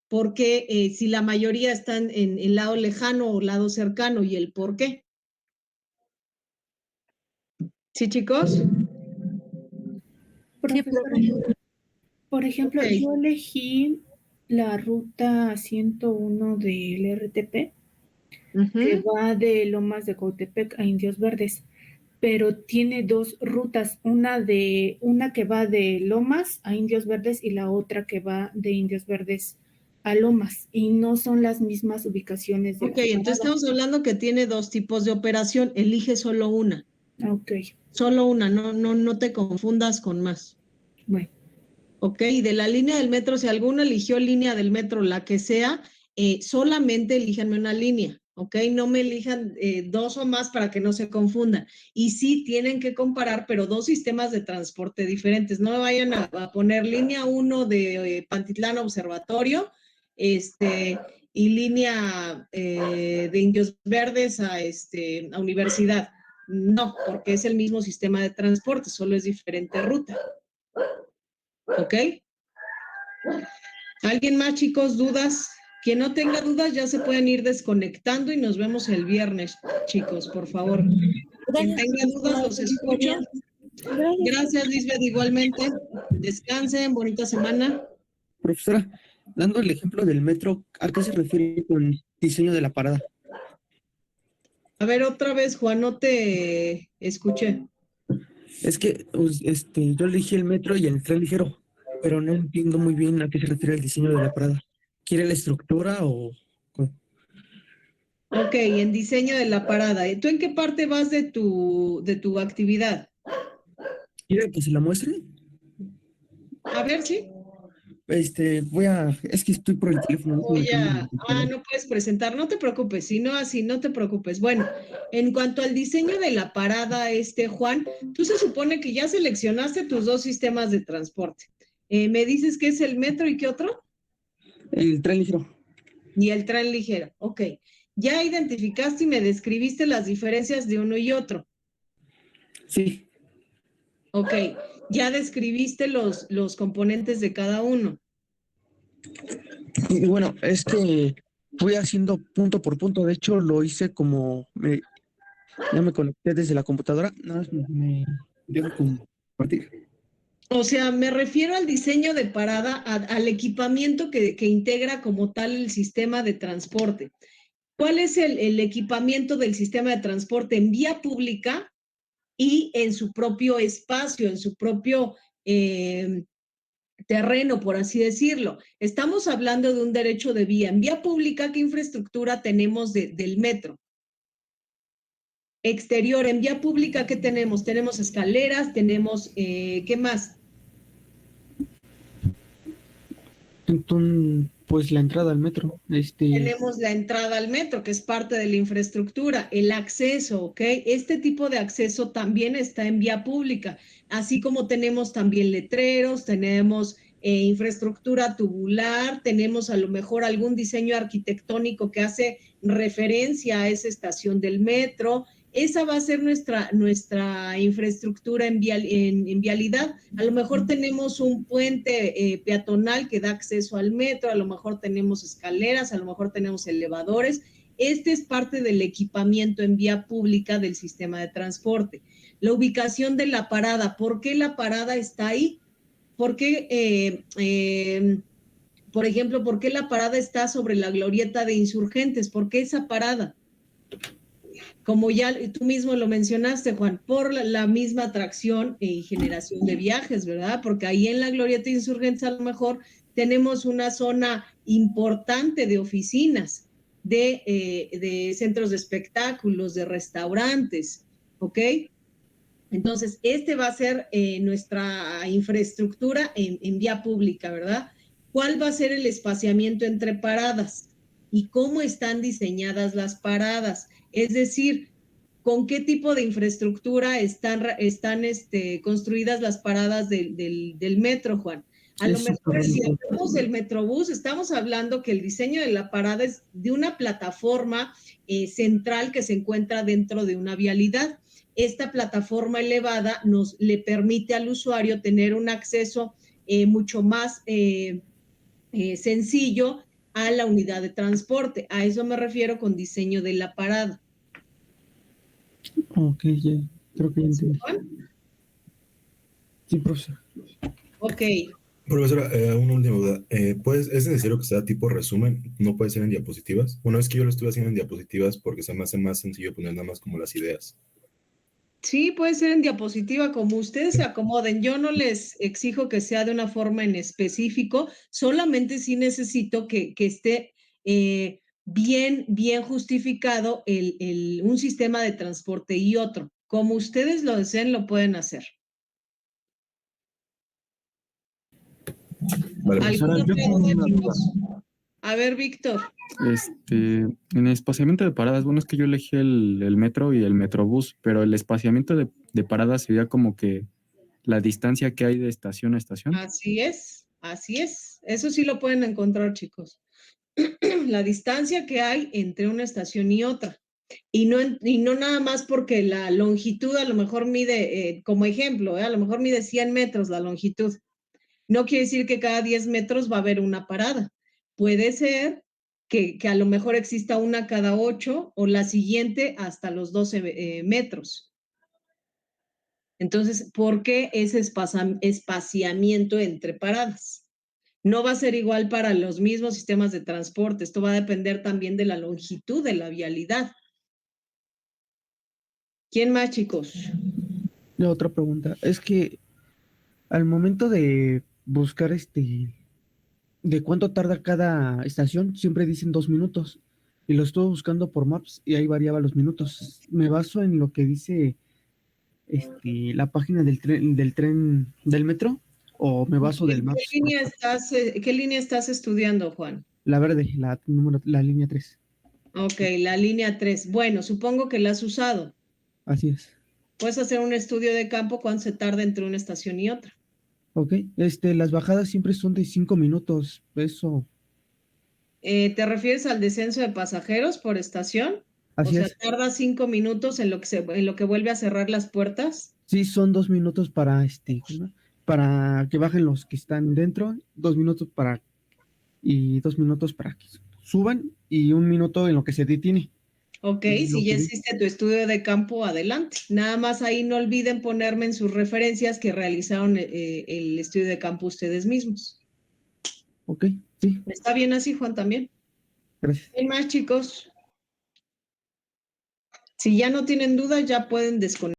porque si la mayoría están en el lado lejano o lado cercano y el por qué. ¿Sí, chicos? Profesora, por ejemplo, Ok. yo elegí la ruta 101 del RTP, que va de Lomas de Cautepec a Indios Verdes, pero tiene dos rutas, una que va de Lomas a Indios Verdes y la otra que va de Indios Verdes a Lomas, y no son las mismas ubicaciones de Ok, la entonces parada. estamos hablando que tiene dos tipos de operación, elige solo una. Ok. Solo una, no te confundas con más. Bueno. Ok, y de la línea del metro, si alguno eligió línea del metro, la que sea, solamente elíjanme una línea, ¿ok? No me elijan dos o más para que no se confundan. Y sí tienen que comparar, pero dos sistemas de transporte diferentes. No me vayan a poner línea 1 de Pantitlán Observatorio, y línea de Indios Verdes a Universidad. No, porque es el mismo sistema de transporte, solo es diferente ruta. ¿Ok? ¿Alguien más, chicos, dudas? Quien no tenga dudas ya se pueden ir desconectando y nos vemos el viernes, chicos, por favor. Quien tenga dudas, los escucho. Gracias, Lisbeth, igualmente. Descansen, bonita semana. Profesora, dando el ejemplo del metro, ¿a qué se refiere con diseño de la parada? A ver, otra vez, Juan, no te escuché. Es que yo elegí el metro y el tren ligero, pero no entiendo muy bien a qué se refiere el diseño de la parada. ¿Quiere la estructura o cómo? Ok, en diseño de la parada. ¿Tú en qué parte vas de tu actividad? ¿Quiere que se la muestre? A ver, sí. Es que estoy por el teléfono. No puedes presentar, no te preocupes, si no así, no te preocupes. Bueno, en cuanto al diseño de la parada, Juan, tú se supone que ya seleccionaste tus dos sistemas de transporte. Me dices que es el metro y qué otro? El tren ligero. Y el tren ligero, ok. Ya identificaste y me describiste las diferencias de uno y otro. Sí. Ok, ya describiste los componentes de cada uno. Y bueno, es que fui haciendo punto por punto. De hecho, lo hice ya me conecté desde la computadora. Nada más me dejo compartir. O sea, me refiero al diseño de parada, al equipamiento que integra como tal el sistema de transporte. ¿Cuál es el equipamiento del sistema de transporte en vía pública y en su propio espacio, en su propio terreno, por así decirlo? Estamos hablando de un derecho de vía. En vía pública, ¿qué infraestructura tenemos del metro? Exterior, en vía pública, ¿qué tenemos? Tenemos escaleras, tenemos, ¿qué más? Entonces, pues la entrada al metro. Tenemos la entrada al metro, que es parte de la infraestructura, el acceso, ¿ok? Este tipo de acceso también está en vía pública, así como tenemos también letreros, tenemos infraestructura tubular, tenemos a lo mejor algún diseño arquitectónico que hace referencia a esa estación del metro. Esa va a ser nuestra infraestructura en vialidad. A lo mejor tenemos un puente peatonal que da acceso al metro, a lo mejor tenemos escaleras, a lo mejor tenemos elevadores. Este es parte del equipamiento en vía pública del sistema de transporte. La ubicación de la parada. ¿Por qué la parada está ahí? ¿Por qué, por ejemplo, por qué la parada está sobre la glorieta de Insurgentes? ¿Por qué esa parada? Como ya tú mismo lo mencionaste, Juan, por la misma atracción y generación de viajes, ¿verdad? Porque ahí en la glorieta de Insurgentes a lo mejor tenemos una zona importante de oficinas, de centros de espectáculos, de restaurantes, ¿ok? Entonces, va a ser nuestra infraestructura en vía pública, ¿verdad? ¿Cuál va a ser el espaciamiento entre paradas? ¿Y cómo están diseñadas las paradas? Es decir, ¿con qué tipo de infraestructura están construidas las paradas del metro, Juan? A lo mejor, si hablamos del Metrobús, estamos hablando que el diseño de la parada es de una plataforma central que se encuentra dentro de una vialidad. Esta plataforma elevada le permite al usuario tener un acceso mucho más sencillo a la unidad de transporte. A eso me refiero con diseño de la parada. Ok, ya, creo que ya entendí. Sí, profesor. Ok. Profesora, una última duda. ¿Es necesario que sea tipo resumen? ¿No puede ser en diapositivas? Una vez que yo lo estuve haciendo en diapositivas porque se me hace más sencillo poner nada más como las ideas. Sí, puede ser en diapositiva, como ustedes se acomoden. Yo no les exijo que sea de una forma en específico, solamente sí necesito que esté bien justificado un sistema de transporte y otro. Como ustedes lo deseen, lo pueden hacer. Vale, profesora, yo tengo una duda. A ver, Víctor. En el espaciamiento de paradas, bueno, es que yo elegí el metro y el metrobús, pero el espaciamiento de paradas sería como que la distancia que hay de estación a estación. Así es. Eso sí lo pueden encontrar, chicos. La distancia que hay entre una estación y otra. Y no nada más porque la longitud a lo mejor mide, como ejemplo, a lo mejor mide 100 metros la longitud. No quiere decir que cada 10 metros va a haber una parada. Puede ser que a lo mejor exista una cada 8 o la siguiente hasta los 12 metros. Entonces, ¿por qué ese espaciamiento entre paradas? No va a ser igual para los mismos sistemas de transporte. Esto va a depender también de la longitud de la vialidad. ¿Quién más, chicos? La otra pregunta es que al momento de buscar de cuánto tarda cada estación, siempre dicen 2 minutos. Y lo estuve buscando por Maps y ahí variaba los minutos. Me baso en lo que dice la página del tren del metro, o me baso del Maps. ¿Qué línea estás estudiando, Juan? La verde, la línea 3. Ok, la línea 3. Bueno, supongo que la has usado. Así es. Puedes hacer un estudio de campo cuánto se tarda entre una estación y otra. Ok, las bajadas siempre son de 5 minutos, eso. ¿Te refieres al descenso de pasajeros por estación? Así o sea, es. ¿tarda 5 minutos en lo que vuelve a cerrar las puertas? Sí, son 2 minutos para que bajen los que están dentro, 2 minutos y 2 minutos para que suban y 1 minuto en lo que se detiene. Ok, si ya hiciste tu estudio de campo, adelante. Nada más ahí no olviden ponerme en sus referencias que realizaron el estudio de campo ustedes mismos. Ok, sí. ¿Está bien así, Juan, también? Gracias. ¿Hay más, chicos? Si ya no tienen dudas, ya pueden desconectar.